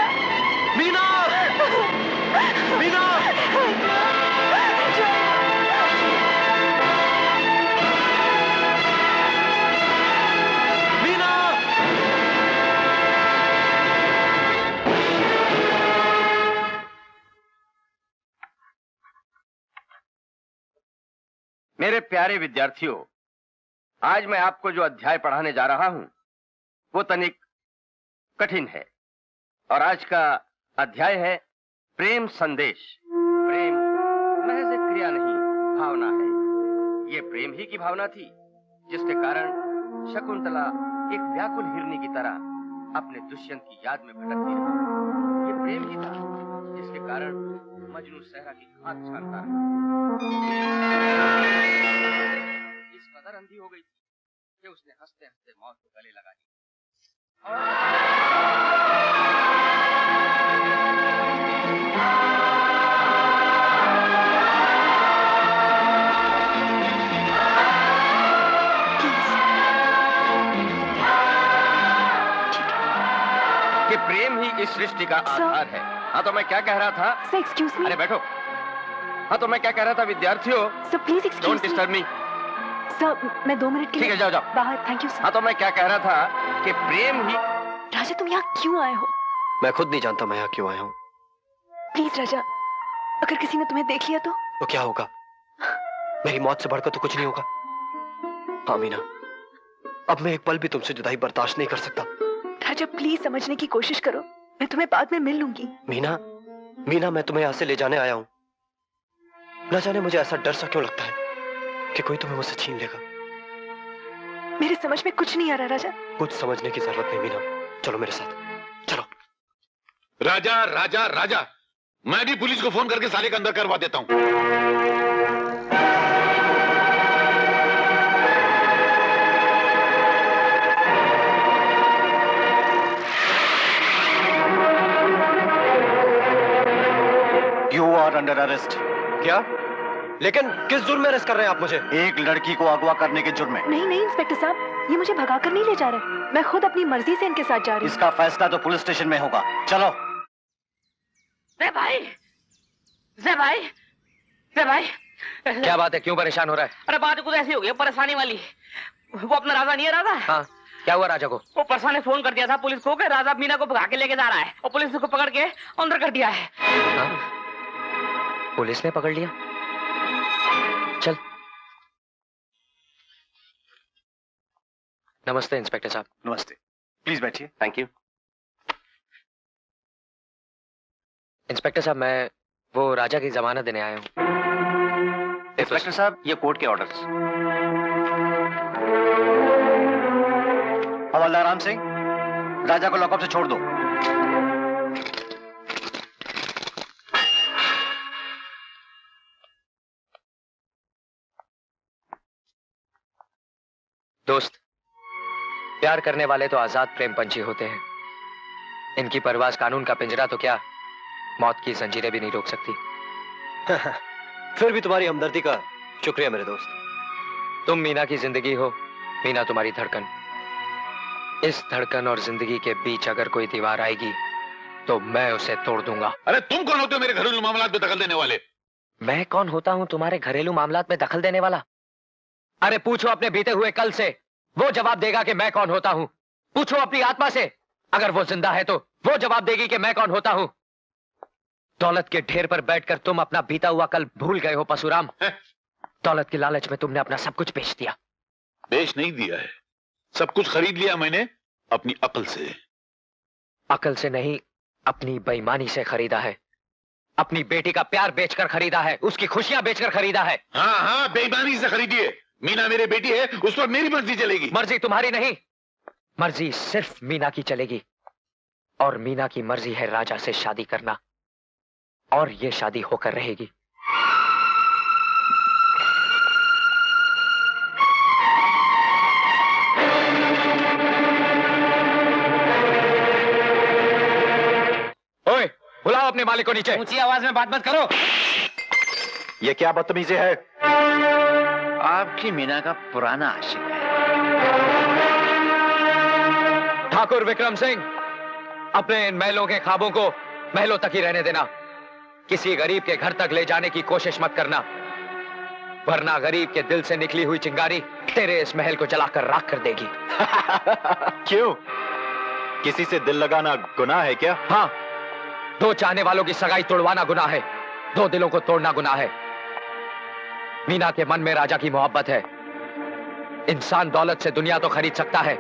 मीना! मीना! मेरे प्यारे विद्यार्थियों, आज मैं आपको जो अध्याय पढ़ाने जा रहा हूं वो तनिक कठिन है। और आज का अध्याय है प्रेम संदेश। प्रेम महज एक क्रिया नहीं, भावना है। ये प्रेम ही की भावना थी जिसके कारण शकुंतला एक व्याकुल हिरनी की तरह अपने दुष्यंत की याद में भटकती रही। ये प्रेम ही था जिसके कारण मजनू सहरा की खाक छानता रहा। इस कदर अंधी हो गई थी कि उसने हंसते हंसते मौत को गले लगा दी। कि प्रेम ही इस सृष्टि का आधार है। हाँ तो मैं क्या कह रहा था? Excuse me. अरे बैठो। हाँ तो मैं क्या कह रहा था विद्यार्थियों? Sir please excuse don't disturb me. Sir मैं 2 मिनट के लिए ठीक है, जाओ जाओ बाहर। Thank you sir. हाँ तो मैं क्या कह रहा था कि प्रेम ही। राजा तुम यहाँ क्यों आए हो? मैं खुद नहीं जानता मैं यहाँ क्यों आया हूँ। प्लीज राजा, अगर किसी ने तुम्हें देख लिया तो क्या होगा? मेरी मौत से बढ़कर तो कुछ नहीं होगा। हाँ मीना, अब मैं एक पल भी तुमसे जुदाई बर्दाश्त नहीं कर सकता। राजा प्लीज समझने की कोशिश करो, मैं तुम्हें बाद में मिल लूंगी। मीना, मीना मैं तुम्हें यहाँ से ले जाने आया हूँ। न जाने मुझे ऐसा डर सा क्यों लगता है कि कोई तुम्हें मुझसे छीन लेगा। मेरे समझ में कुछ नहीं आ रहा राजा। कुछ समझने की जरूरत नहीं मीना, चलो मेरे साथ चलो। राजा राजा राजा, मैं भी पुलिस को फोन करके साले का अंदर करवा देता हूँ। You are under arrest. क्या? लेकिन किस जुर्म में अरेस्ट कर रहे हैं आप मुझे? एक लड़की को अगवा करने के जुर्म में। नहीं नहीं इंस्पेक्टर साहब, ये मुझे भगा कर नहीं ले जा रहे। मैं खुद अपनी मर्जी से इनके साथ जा रही हूँ। इसका फैसला तो पुलिस स्टेशन में होगा। चलो। जय भाई, जय भाई, जय भाई। क्या बात है, क्यों परेशान हो रहा है? अरे बात कुछ ऐसी हो गई परेशानी वाली। वो अपना राजा नहीं है राजा? हाँ, क्या हुआ राजा को? वो परसा ने फोन कर दिया था पुलिस को कि राजा मीना को भगा के लेके जा रहा है और पुलिस ने उसको पकड़ के अंदर कर दिया है। हाँ? पुलिस ने पकड़ लिया? चल। नमस्ते इंस्पेक्टर साहब। नमस्ते, प्लीज बैठिए। Thank you. इंस्पेक्टर साहब, मैं वो राजा की जमानत देने आया हूँ। इंस्पेक्टर साहब, ये कोर्ट के ऑर्डर्स। हवलदार राम सिंह, राजा को लॉकअप से छोड़ दो। दोस्त, प्यार करने वाले तो आजाद प्रेम पंछी होते हैं। इनकी परवाज कानून का पिंजरा तो क्या, मौत की जंजीरें भी नहीं रोक सकती। फिर भी तुम्हारी हमदर्दी का शुक्रिया मेरे दोस्त। तुम मीना की जिंदगी हो, मीना तुम्हारी धड़कन। इस धड़कन और जिंदगी के बीच अगर कोई दीवार आएगी तो मैं उसे तोड़ दूंगा। अरे तुम कौन होते हो मेरे घरेलू मामलात में दखल देने वाले? मैं कौन होता हूं तुम्हारे घरेलू मामलात में दखल देने वाला? अरे पूछो अपने बीते हुए कल से, वो जवाब देगा कि मैं कौन होता हूं। पूछो अपनी आत्मा से, अगर वो जिंदा है तो वो जवाब देगी कि मैं कौन होता हूं। दौलत के ढेर पर बैठकर तुम अपना बीता हुआ कल भूल गए हो परशुराम। दौलत के लालच में तुमने अपना सब कुछ बेच दिया। बेच नहीं दिया है, सब कुछ खरीद लिया मैंने अपनी अकल से। अकल से नहीं, अपनी बेईमानी से खरीदा है। अपनी बेटी का प्यार बेचकर खरीदा है, उसकी खुशियां बेचकर खरीदा है। हाँ हाँ, बेईमानी से खरीदी है। मीना मेरी बेटी है, उस पर मेरी मर्जी चलेगी। मर्जी तुम्हारी नहीं, मर्जी सिर्फ मीना की चलेगी। और मीना की मर्जी है राजा से शादी करना, और ये शादी होकर रहेगी। ओए, बुलाओ अपने मालिक को नीचे। ऊंची आवाज में बात मत करो। ये क्या बदतमीजी है? आपकी मीना का पुराना आशिक है। ठाकुर विक्रम सिंह, अपने इन महलों के ख्वाबों को महलों तक ही रहने देना। किसी गरीब के घर तक ले जाने की कोशिश मत करना, वरना गरीब के दिल से निकली हुई चिंगारी तेरे इस महल को जलाकर राख कर देगी। क्यों? किसी से दिल लगाना गुनाह है क्या? हाँ, दो चाहने वालों की सगाई तोड़वाना गुनाह है, दो दिलों को तोड़ना गुनाह है। मीना के मन में राजा की मोहब्बत है। इंसान दौलत से दुनिया तो खरीद सकता है,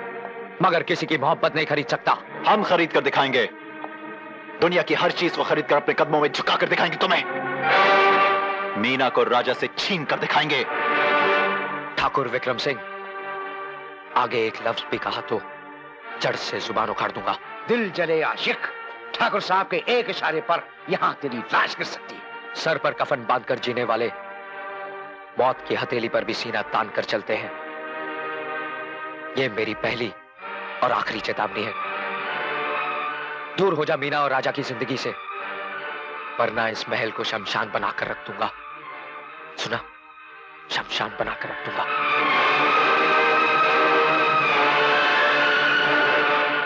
मगर किसी की मोहब्बत नहीं खरीद सकता। हम खरीद कर दिखाएंगे, दुनिया की हर चीज को खरीद कर अपने कदमों में झुका कर दिखाएंगे तुम्हें। मीना को राजा से छीन कर दिखाएंगे। ठाकुर विक्रम सिंह, आगे एक लफ्ज भी कहा तो जड़ से जुबान उखाड़ दूंगा। दिल जले आशिक, ठाकुर साहब के एक इशारे पर यहां तेरी लाश गिर सकती है। सर पर कफन बांधकर जीने वाले मौत की हथेली पर भी सीना तान कर चलते हैं। ये मेरी पहली और आखिरी चेतावनी है। दूर हो जा मीना और राजा की जिंदगी से, वरना इस महल को शमशान बनाकर रख दूंगा। सुना, शमशान बनाकर रख दूंगा।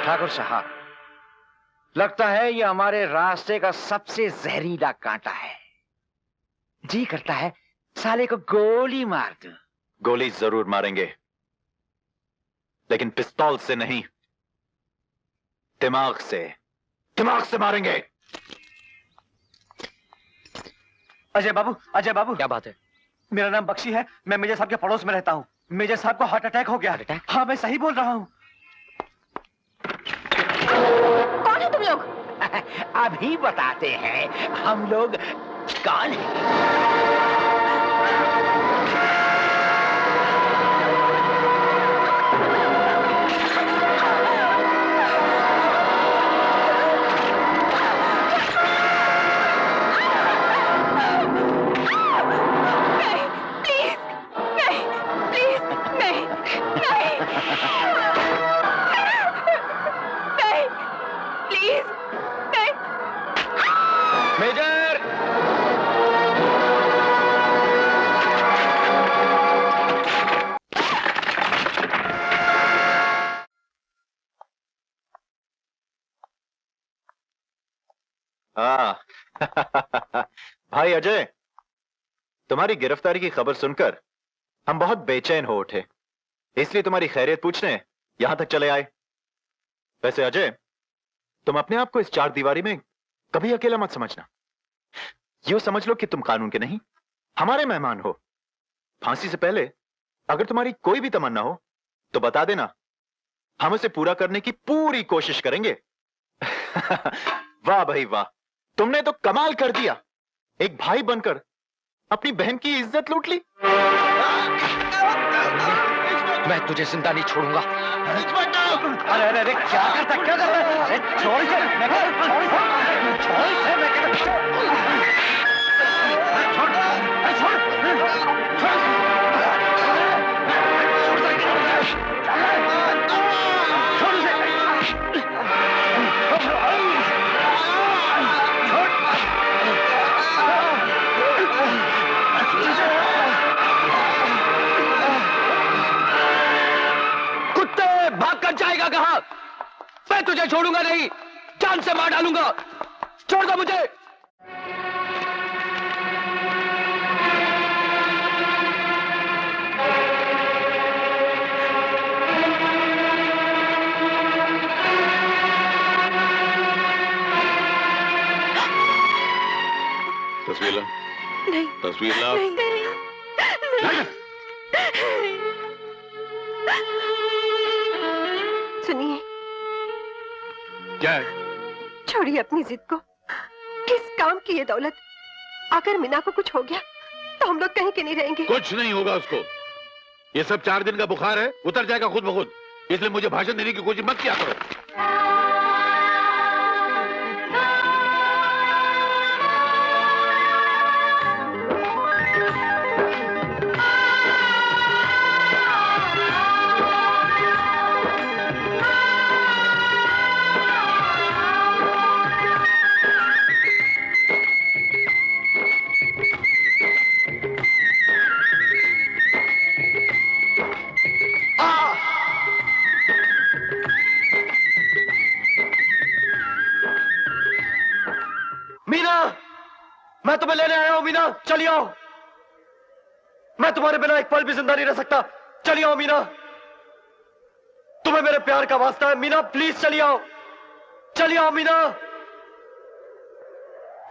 ठाकुर साहब, लगता है ये हमारे रास्ते का सबसे जहरीला कांटा है। जी करता है साले को गोली मार दूं। गोली जरूर मारेंगे, लेकिन पिस्तौल से नहीं, दिमाग से मारेंगे। अजय बाबू, क्या बात है? मेरा नाम बख्शी है, मैं मेजर साहब के पड़ोस में रहता हूँ। मेजर साहब को हार्ट अटैक हो गया। हाँ, मैं सही बोल रहा हूँ। कौन है तुम लोग? अभी बताते हैं हम लोग कौन हैं। मेजर! हाँ भाई अजय, तुम्हारी गिरफ्तारी की खबर सुनकर हम बहुत बेचैन हो उठे, इसलिए तुम्हारी खैरियत पूछने यहां तक चले आए। वैसे अजय, तुम अपने आप को इस चार दीवारी में कभी अकेला मत समझना। यूं समझ लो कि तुम कानून के नहीं, हमारे मेहमान हो। फांसी से पहले अगर तुम्हारी कोई भी तमन्ना हो तो बता देना, हम उसे पूरा करने की पूरी कोशिश करेंगे। वाह भाई वाह, तुमने तो कमाल कर दिया। एक भाई बनकर अपनी बहन की इज्जत लूट ली। मैं तुझे जिंदा नहीं छोड़ूंगा। अरे अरे अरे, क्या करता है? अरे छोड़ इसे, मैं कहता हूं, छोड़ इसे, मैं कहता हूं, छोड़, अरे छोड़। भाग जाएगा कहां? मैं तुझे छोड़ूंगा नहीं, जान से मार डालूंगा। छोड़ दो मुझे। तस्वीर लाओ। सुनिए, क्या है? छोड़िए अपनी जिद को। किस काम की ये दौलत? अगर मीना को कुछ हो गया तो हम लोग कहीं के नहीं रहेंगे। कुछ नहीं होगा उसको। ये सब 4 दिन का बुखार है, उतर जाएगा खुद ब खुद। इसलिए मुझे भाषण देने की कोशिश मत किया करो। मैं तुम्हें लेने आया हूं मीना, चली आओ। मैं तुम्हारे बिना एक पल भी जिंदा नहीं रह सकता। चली आओ मीना, तुम्हें मेरे प्यार का वास्ता है। मीना प्लीज चली आओ, चली आओ मीना।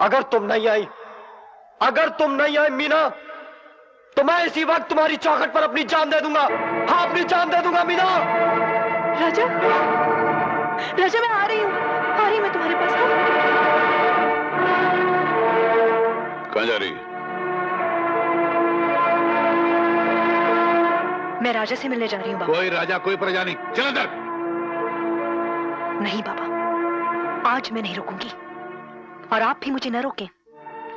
अगर तुम नहीं आई मीना, तो मैं इसी वक्त तुम्हारी चौखट पर अपनी जान दे दूंगा। हाँ, अपनी जान दे दूंगा मीना। राजा, राजा मैं आ रही हूँ मैं तुम्हारे पास। कहाँ जा रही है? मैं राजा से मिलने जा रही हूँ बाबा। कोई राजा कोई प्रजा नहीं, चल अंदर। नहीं बाबा, आज मैं नहीं रुकूंगी, और आप भी मुझे न रोकें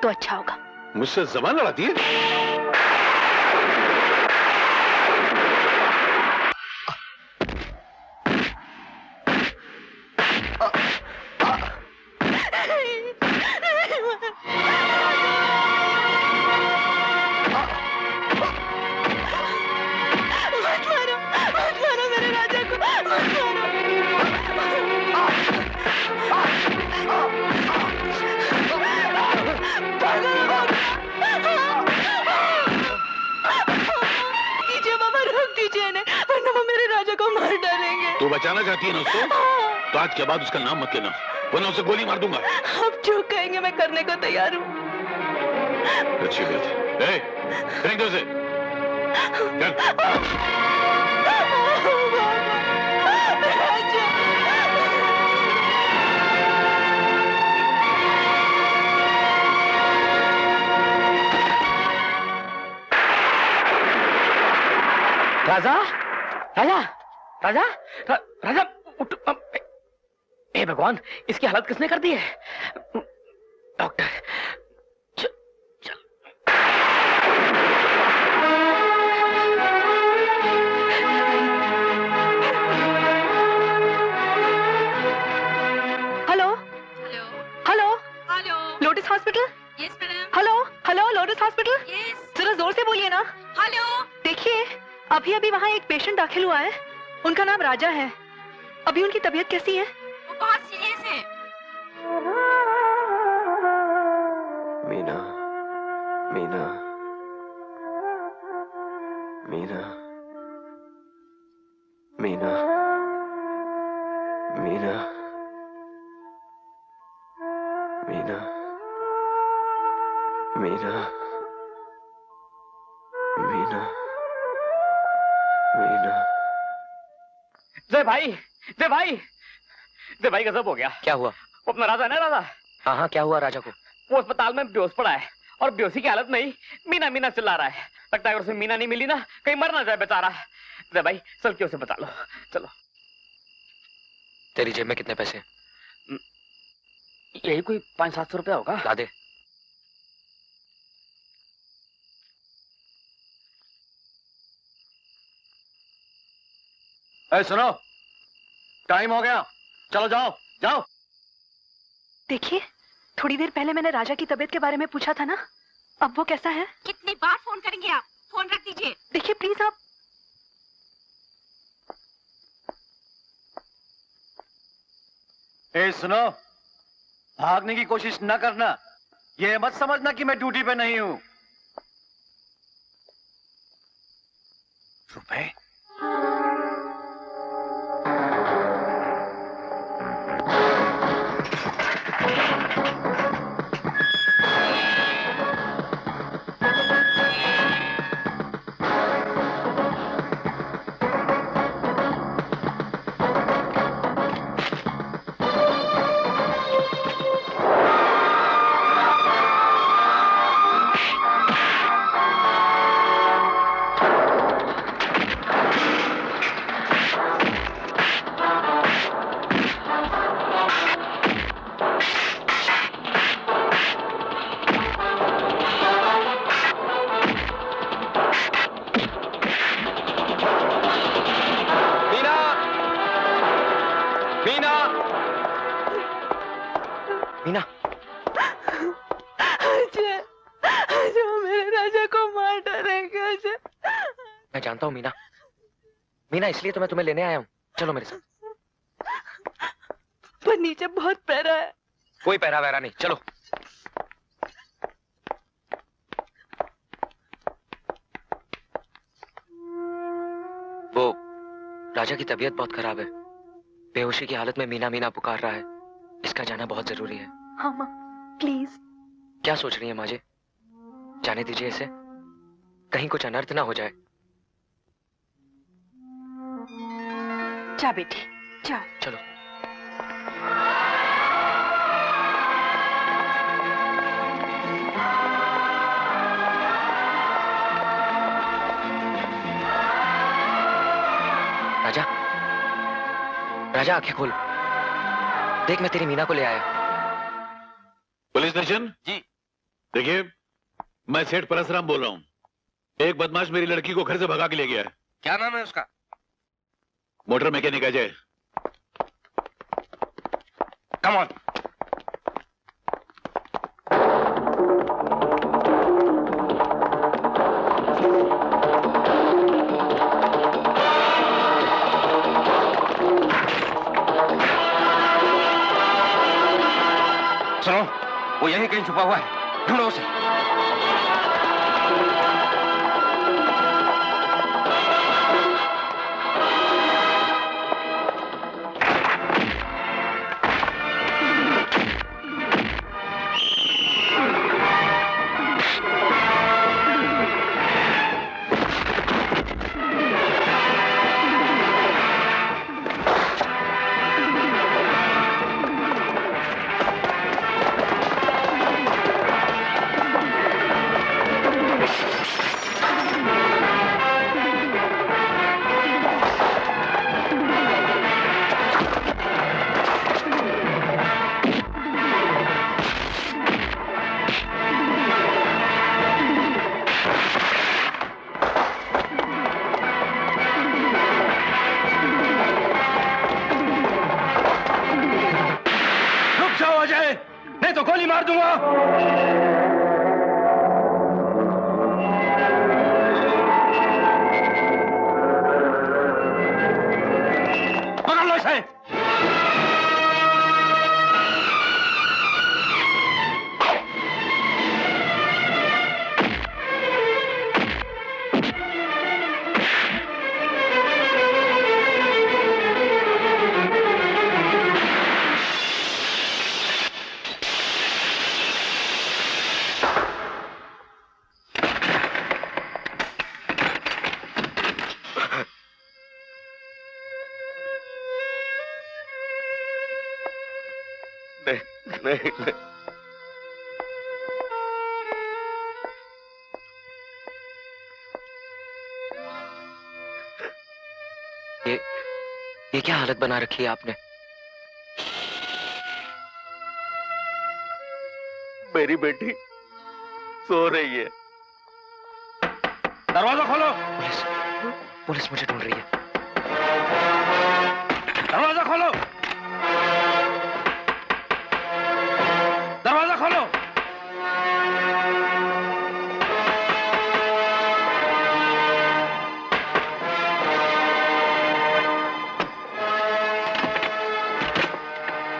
तो अच्छा होगा। मुझसे जबान लड़ाती है? तू बचाना चाहती है ना उसको, तो आज के बाद उसका नाम मत लेना, वरना उसे गोली मार दूंगा। आप जो कहेंगे मैं करने को तैयार हूँ। अच्छी बात है। फेंक दो उसे। राजा, राजा, राजा, राजा उठ। हे भगवान, इसकी हालत किसने कर दी है? डॉक्टर, चल। Hello hello hello, lotus hospital? Yes madam. Hello lotus hospital? Yes. जरा जोर से बोलिए ना। हेलो। देखिए, अभी वहाँ एक पेशेंट दाखिल हुआ है, उनका नाम राजा है। अभी उनकी तबीयत कैसी है? वो बहुत सीरियस है। मीना, मीना, मीना, मीना, मीना, मीना, मीना, मीना, मीना। जय भाई, गजब हो गया। क्या हुआ? वो अपना राजा है ना, राजा। हाँ, क्या हुआ राजा को? वो अस्पताल में बेहोश पड़ा है, और बेहोशी की हालत में ही मीना मीना चिल्ला रहा है। लगता है अगर उसे मीना नहीं मिली ना, कहीं मर ना जाए बेचारा। जय भाई, चल के उसे बचा लो, चलो। तेरी जेब में कितने पैसे? यही कोई 500-700 रुपया होगा। ला दे। सुनो, टाइम हो गया, चलो जाओ जाओ। देखिए, थोड़ी देर पहले मैंने राजा की तबीयत के बारे में पूछा था ना, अब वो कैसा है? कितनी बार फोन करेंगे आप? फोन रख दीजिए। देखिए प्लीज आप। सुनो, भागने की कोशिश न करना। ये मत समझना कि मैं ड्यूटी पे नहीं हूं। रुपए? मीना, मीना, अजय, अजय वो मेरे राजा को मार डालेंगे अजय। मैं जानता हूँ मीना, मीना इसलिए तो मैं तुम्हें लेने आया हूँ। चलो मेरे साथ। पर नीचे बहुत पैरा है। कोई पैरा वैरा नहीं, चलो। वो राजा की तबीयत बहुत खराब है, बेहोशी की हालत में मीना मीना पुकार रहा है। इसका जाना बहुत जरूरी है। हाँ माँ, प्लीज। क्या सोच रही है माँ जी? जाने दीजिए इसे, कहीं कुछ अनर्थ ना हो जाए। जा बेटी, जाओ। चलो। राजा, राजा आंखें खोल, देख मैं तेरी मीना को ले आया। पुलिस स्टेशन जी। देखिए, मैं सेठ परसराम बोल रहा हूँ। एक बदमाश मेरी लड़की को घर से भगा के ले गया है। क्या नाम है उसका? Motor mechanic Ajay. Come on. सुनो, वो यहीं कहीं छुपा हुआ है, ढूंढो उसे। नहीं तो गोली मार दूंगा। पकड़ लो इसे। नहीं। ये क्या हालत बना रखी है आपने? मेरी बेटी सो रही है। दरवाजा खोलो। पुलिस मुझे ढूंढ रही है। दरवाजा खोलो। दरवाजा खोलो।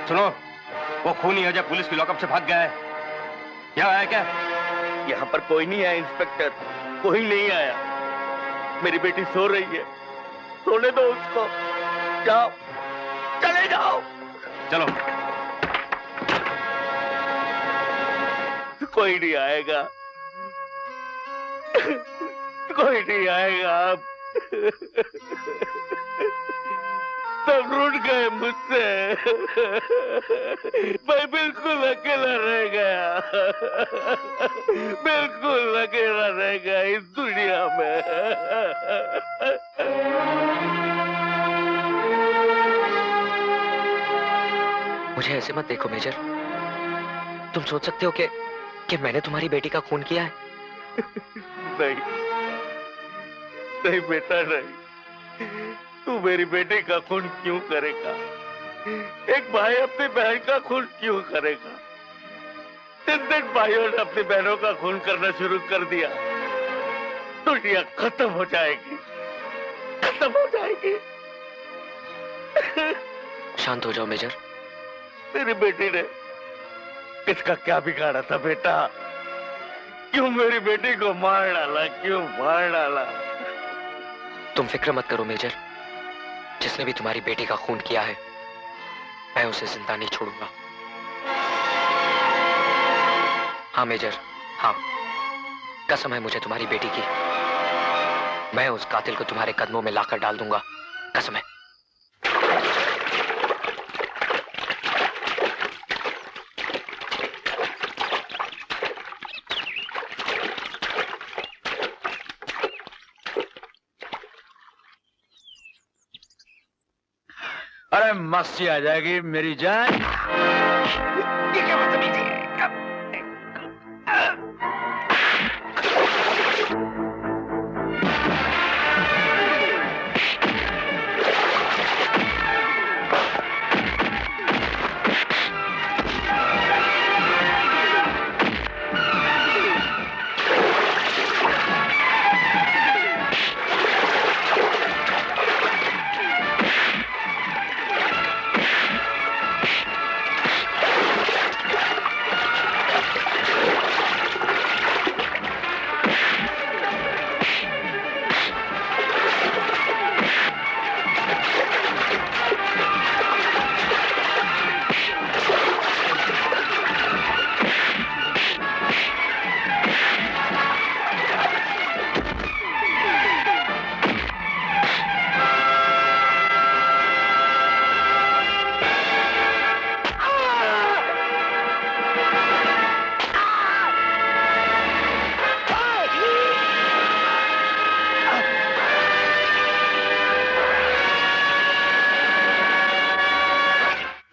सुनो, वो खूनी अजय पुलिस की लॉकअप से भाग गया है। यहाँ आया क्या? यहाँ पर कोई नहीं आया इंस्पेक्टर, कोई नहीं आया। मेरी बेटी सो रही है, सोने दो उसको। जाओ, चले जाओ। चलो। कोई नहीं आएगा, कोई नहीं आएगा। अब सब रूठ गए मुझसे। मैं बिल्कुल अकेला रह गया, बिल्कुल अकेला रह गया इस दुनिया में। मुझे ऐसे मत देखो मेजर। तुम सोच सकते हो कि मैंने तुम्हारी बेटी का खून किया है? नहीं, नहीं बेटा नहीं। तू मेरी बेटी का खून क्यों करेगा? एक भाई अपनी बहन का खून क्यों करेगा? जिन दिन भाइयों ने अपनी बहनों का खून करना शुरू कर दिया, दुनिया खत्म हो जाएगी, खत्म हो जाएगी। शांत हो जाओ मेजर। मेरी बेटी ने किसका क्या बिगाड़ा था बेटा? क्यों मेरी बेटी को मार डाला? क्यों मार डाला? तुम फिक्र मत करो मेजर, जिसने भी तुम्हारी बेटी का खून किया है मैं उसे जिंदा नहीं छोड़ूंगा। हाँ मेजर, हाँ, कसम है मुझे तुम्हारी बेटी की। मैं उस कातिल को तुम्हारे कदमों में लाकर डाल दूंगा, कसम है। अरे मस्ती आ जाएगी मेरी जान। ये क्या बदतमीजी है?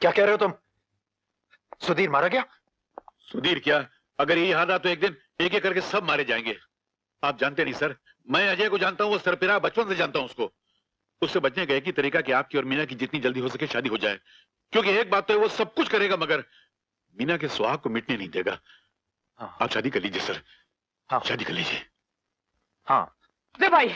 क्या कह रहे हो तुम? सुधीर मारा गया? सुधीर क्या, अगर यही हाल रहा तो एक दिन एक एक करके सब मारे जाएंगे। आप जानते नहीं सर, मैं अजय को जानता हूं, वो सरपिरा बचपन से जानता हूं उसको। उससे बचने का एक ही तरीका कि आपकी और मीना की जितनी जल्दी हो सके शादी हो जाए, क्योंकि एक बात तो है, वो सब कुछ करेगा मगर मीना के सुहाग को मिटने नहीं देगा। आप शादी कर लीजिए सर। हाँ, शादी कर लीजिए। हाँ जय भाई,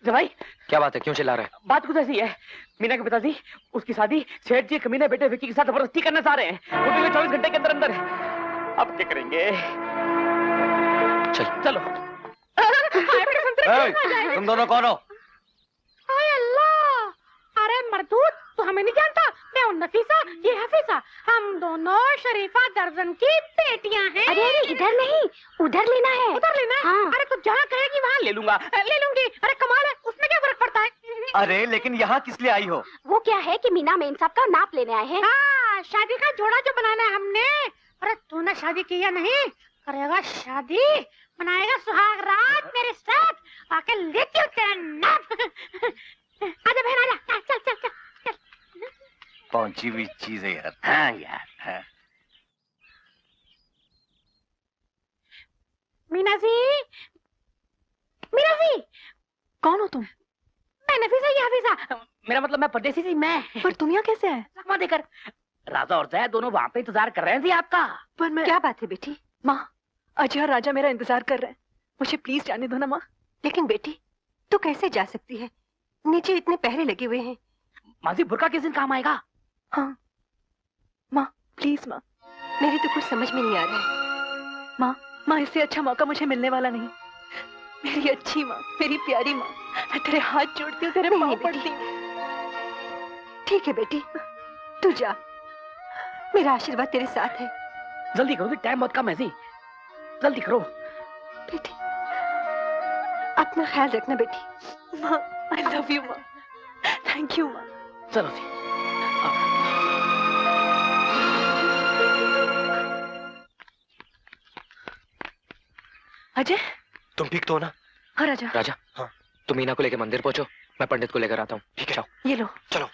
जय भाई, क्या बात है, क्यों चिल्ला रहा है? बात कुछ ऐसी है, मीना के पिताजी उसकी शादी सेठ जी कमीने बेटे विक्की के साथ जबरदस्ती करना चाह रहे हैं। वो भी 24 घंटे के अंदर अंदर। अब क्या करेंगे? चलो। तुम दोनों कौन हो? हाय अल्लाह, अरे मरदूद, तू हमें नहीं जानता? मैं हूँ नफीसा, ये हफीसा, हम दोनों शरीफा दर्जन की बेटियां हैं। अरे अरे इधर नहीं, उधर लेना है। उधर लेना है? हाँ। अरे तू जहाँ कहेगी वहाँ ले लूंगा, ले लूंगी। अरे कमाल है, उसमें क्या फर्क पड़ता है? अरे लेकिन यहाँ किस लिए आई हो? वो क्या है कि मीना मेन साहब का नाप लेने आए हैं। हाँ, शादी का जोड़ा जो बनाना है हमने। अरे तूने शादी की या नहीं? करेगा शादी, मनाएगा सुहाग रात मेरे साथ, आके लेती हूँ तेरा नाप। आजा बहन आजा, चल चल चल चल। पहुंची हुई चीज है यार। हाँ यार, हाँ। मीना जी, मीना जी, कौन हो तुम? मैं नफीसा, ये हफीसा। मेरा मतलब मैं परदेसी थी मैं। पर तुम यहाँ कैसे आए? जख्मा देकर। राजा और जया दोनों वहाँ पे इंतजार कर रहे थे आपका। पर मैं... क्या बात है बेटी? माँ, अजय और राजा मेरा इंतजार कर रहे हैं, मुझे प्लीज जाने दो ना माँ। लेकिन बेटी, तू कैसे जा सकती है? नीचे इतने पहरे लगे हुए हैं। माजी बुर्का किस दिन काम आएगा? हाँ माँ, प्लीज माँ। मेरी तो कुछ समझ में नहीं आ रहा है। माँ, इससे अच्छा मौका मुझे मिलने वाला नहीं। मेरी अच्छी माँ, मेरी प्यारी माँ, मैं तेरे हाथ जोड़ती हूँ, तेरे पाँव पड़ती हूँ। ठीक है बेटी, तू जा, मेरा आशीर्वाद तेरे साथ है। जल्दी करो, टाइम बहुत कम है जी, जल्दी करो। बेटी, अपना ख्याल रखना बेटी। माँ, आई लव यू माँ। थैंक यू माँ। चलो जी। अजय, तुम ठीक तो हो ना? हाँ राजा। राजा, हाँ, तुम मीना को लेकर मंदिर पहुंचो, मैं पंडित को लेकर आता हूँ। ठीक है, ये लो। चलो।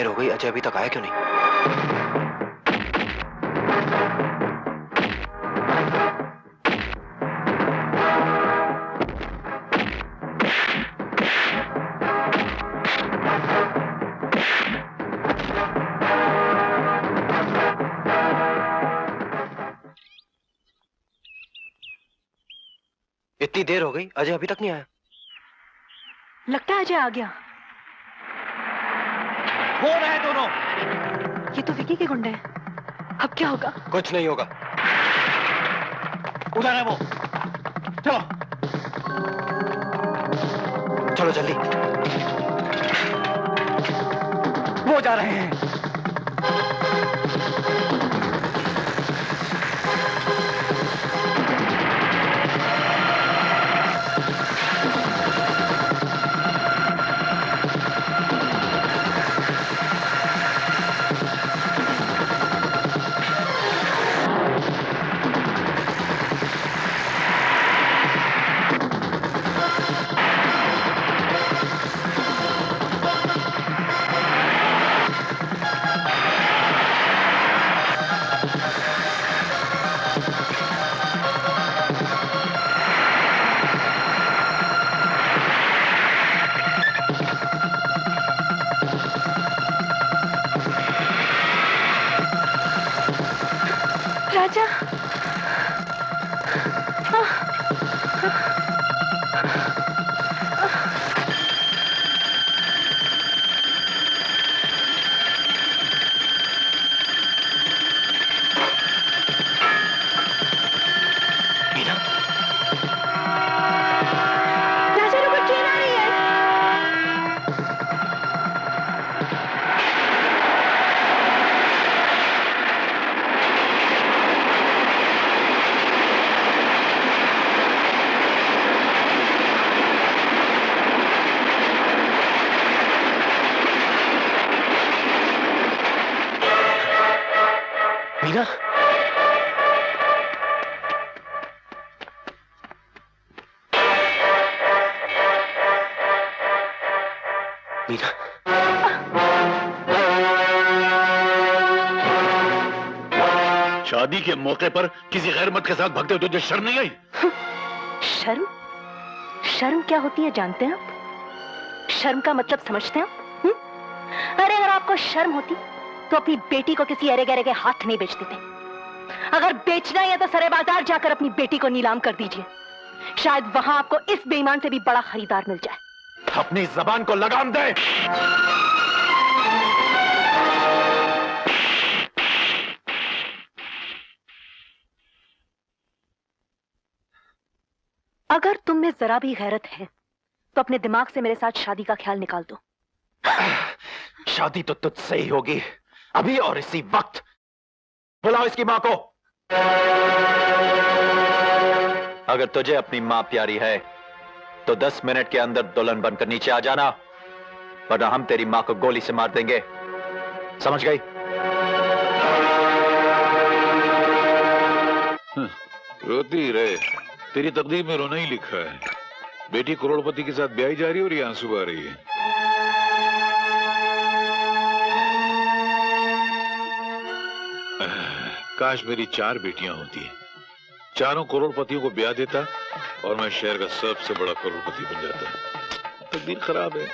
देर हो गई, अजय अभी तक आया क्यों नहीं? इतनी देर हो गई, अजय अभी तक नहीं आया। लगता है अजय आ गया। वो रहे दोनों। ये तो विकी के गुंडे हैं। अब क्या होगा? कुछ नहीं होगा। उधर है वो। चलो चलो जल्दी। वो जा रहे हैं। राजा मीना, मीना, शादी के मौके पर किसी गैर मर्द के साथ भागते हुए तुझे शर्म नहीं आई? शर्म? शर्म क्या होती है जानते हैं आप? शर्म का मतलब समझते हैं आप? अरे अगर आपको शर्म होती तो अपनी बेटी को किसी अरे गहरे के हाथ नहीं बेच देते। अगर बेचना है तो सरे बाजार जाकर अपनी बेटी को नीलाम कर दीजिए। शायद वहां आपको इस बेईमान से भी बड़ा खरीदार मिल जाए। अपनी जबान को लगाम दे। अगर तुम में जरा भी गैरत है तो अपने दिमाग से मेरे साथ शादी का ख्याल निकाल दो। शादी तो तुझसे ही होगी, अभी और इसी वक्त। बुलाओ इसकी मां को। अगर तुझे अपनी मां प्यारी है तो 10 मिनट के अंदर दुल्हन बनकर नीचे आ जाना, वरना हम तेरी मां को गोली से मार देंगे। समझ गई? रोती रहे, तेरी तकदीर में रोना ही लिखा है। बेटी करोड़पति के साथ ब्याही जा रही है और ये आंसू आ रही है। काश मेरी 4 बेटियां होती, चारों करोड़पतियों को ब्याह देता और मैं शहर का सबसे बड़ा करोड़पति बन जाता। तकदीर खराब है।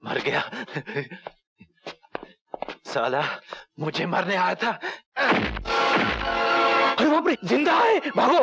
मर गया। साला मुझे मरने आया था। अरे बाप रे, जिंदा है, भागो।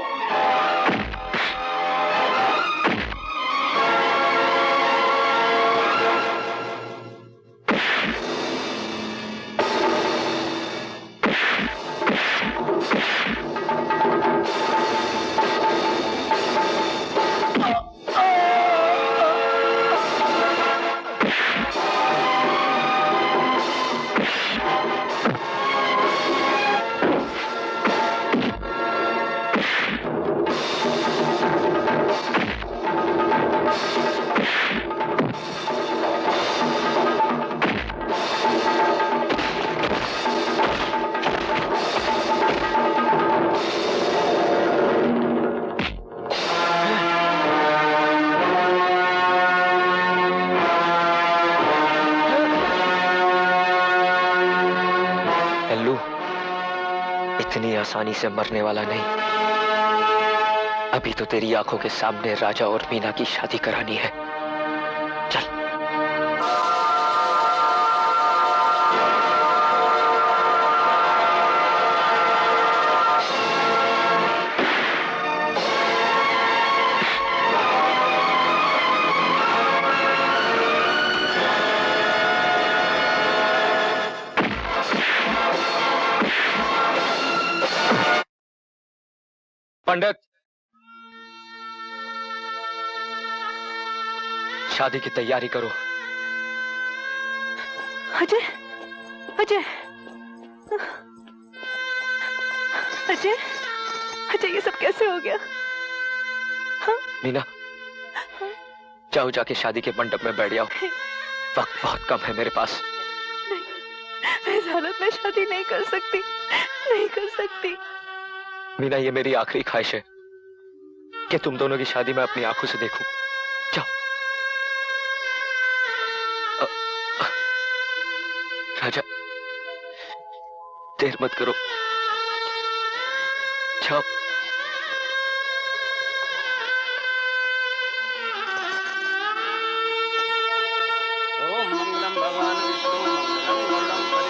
इतनी आसानी से मरने वाला नहीं। अभी तो तेरी आंखों के सामने राजा और मीना की शादी करानी है। चल। पंडित, शादी की तैयारी करो। अजय, अजय, अजय, अजय, ये सब कैसे हो गया? हाँ? मीना, जाओ जाके शादी के मंडप में बैठ जाओ। वक्त बहुत कम है मेरे पास। नहीं, मैं इस हालत में शादी नहीं कर सकती, नहीं कर सकती। मीना, ये मेरी आखिरी ख्वाहिश है कि तुम दोनों की शादी मैं अपनी आंखों से देखूं। जाओ। राजा, देर मत करो, जाओ। ओम मंगलम भगवान विष्णु मंगलम गरुड़म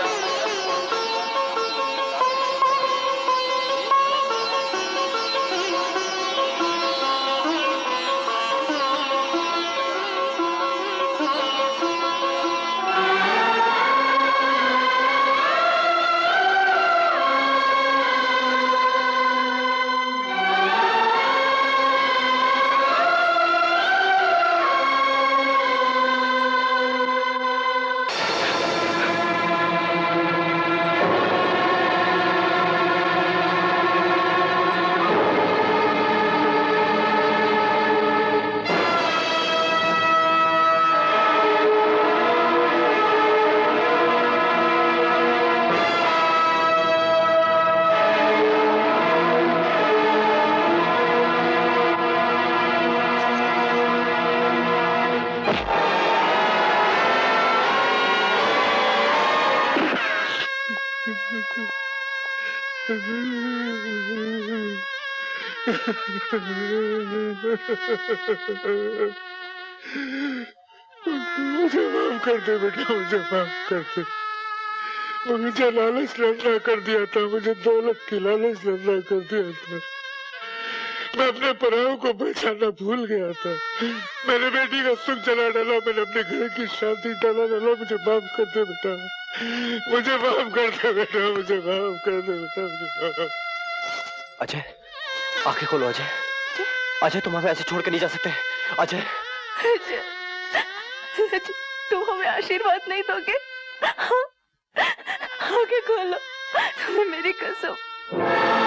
मुझे माफ कर दे बेटा, मुझे माफ कर दे। मुझे लालच धंधा कर दिया था, मुझे दौलत की लालच धंधा कर दिया था। मैं अपने परायों को पहचानना भूल गया था। मैंने बेटी का सुख जला डाला, मैंने अपने घर की शांति डाला। मुझे माफ कर दे बेटा, मुझे माफ कर दे बेटा, मुझे माफ कर दे बेटा, मुझे माफ। अजय, आंखें खोलो अजय। अजय, तुम हमें ऐसे छोड़ के नहीं जा सकते। अजय, अजय, तुम हमें आशीर्वाद नहीं दोगे? आंखें खोलो, तुम्हें मेरी कसम।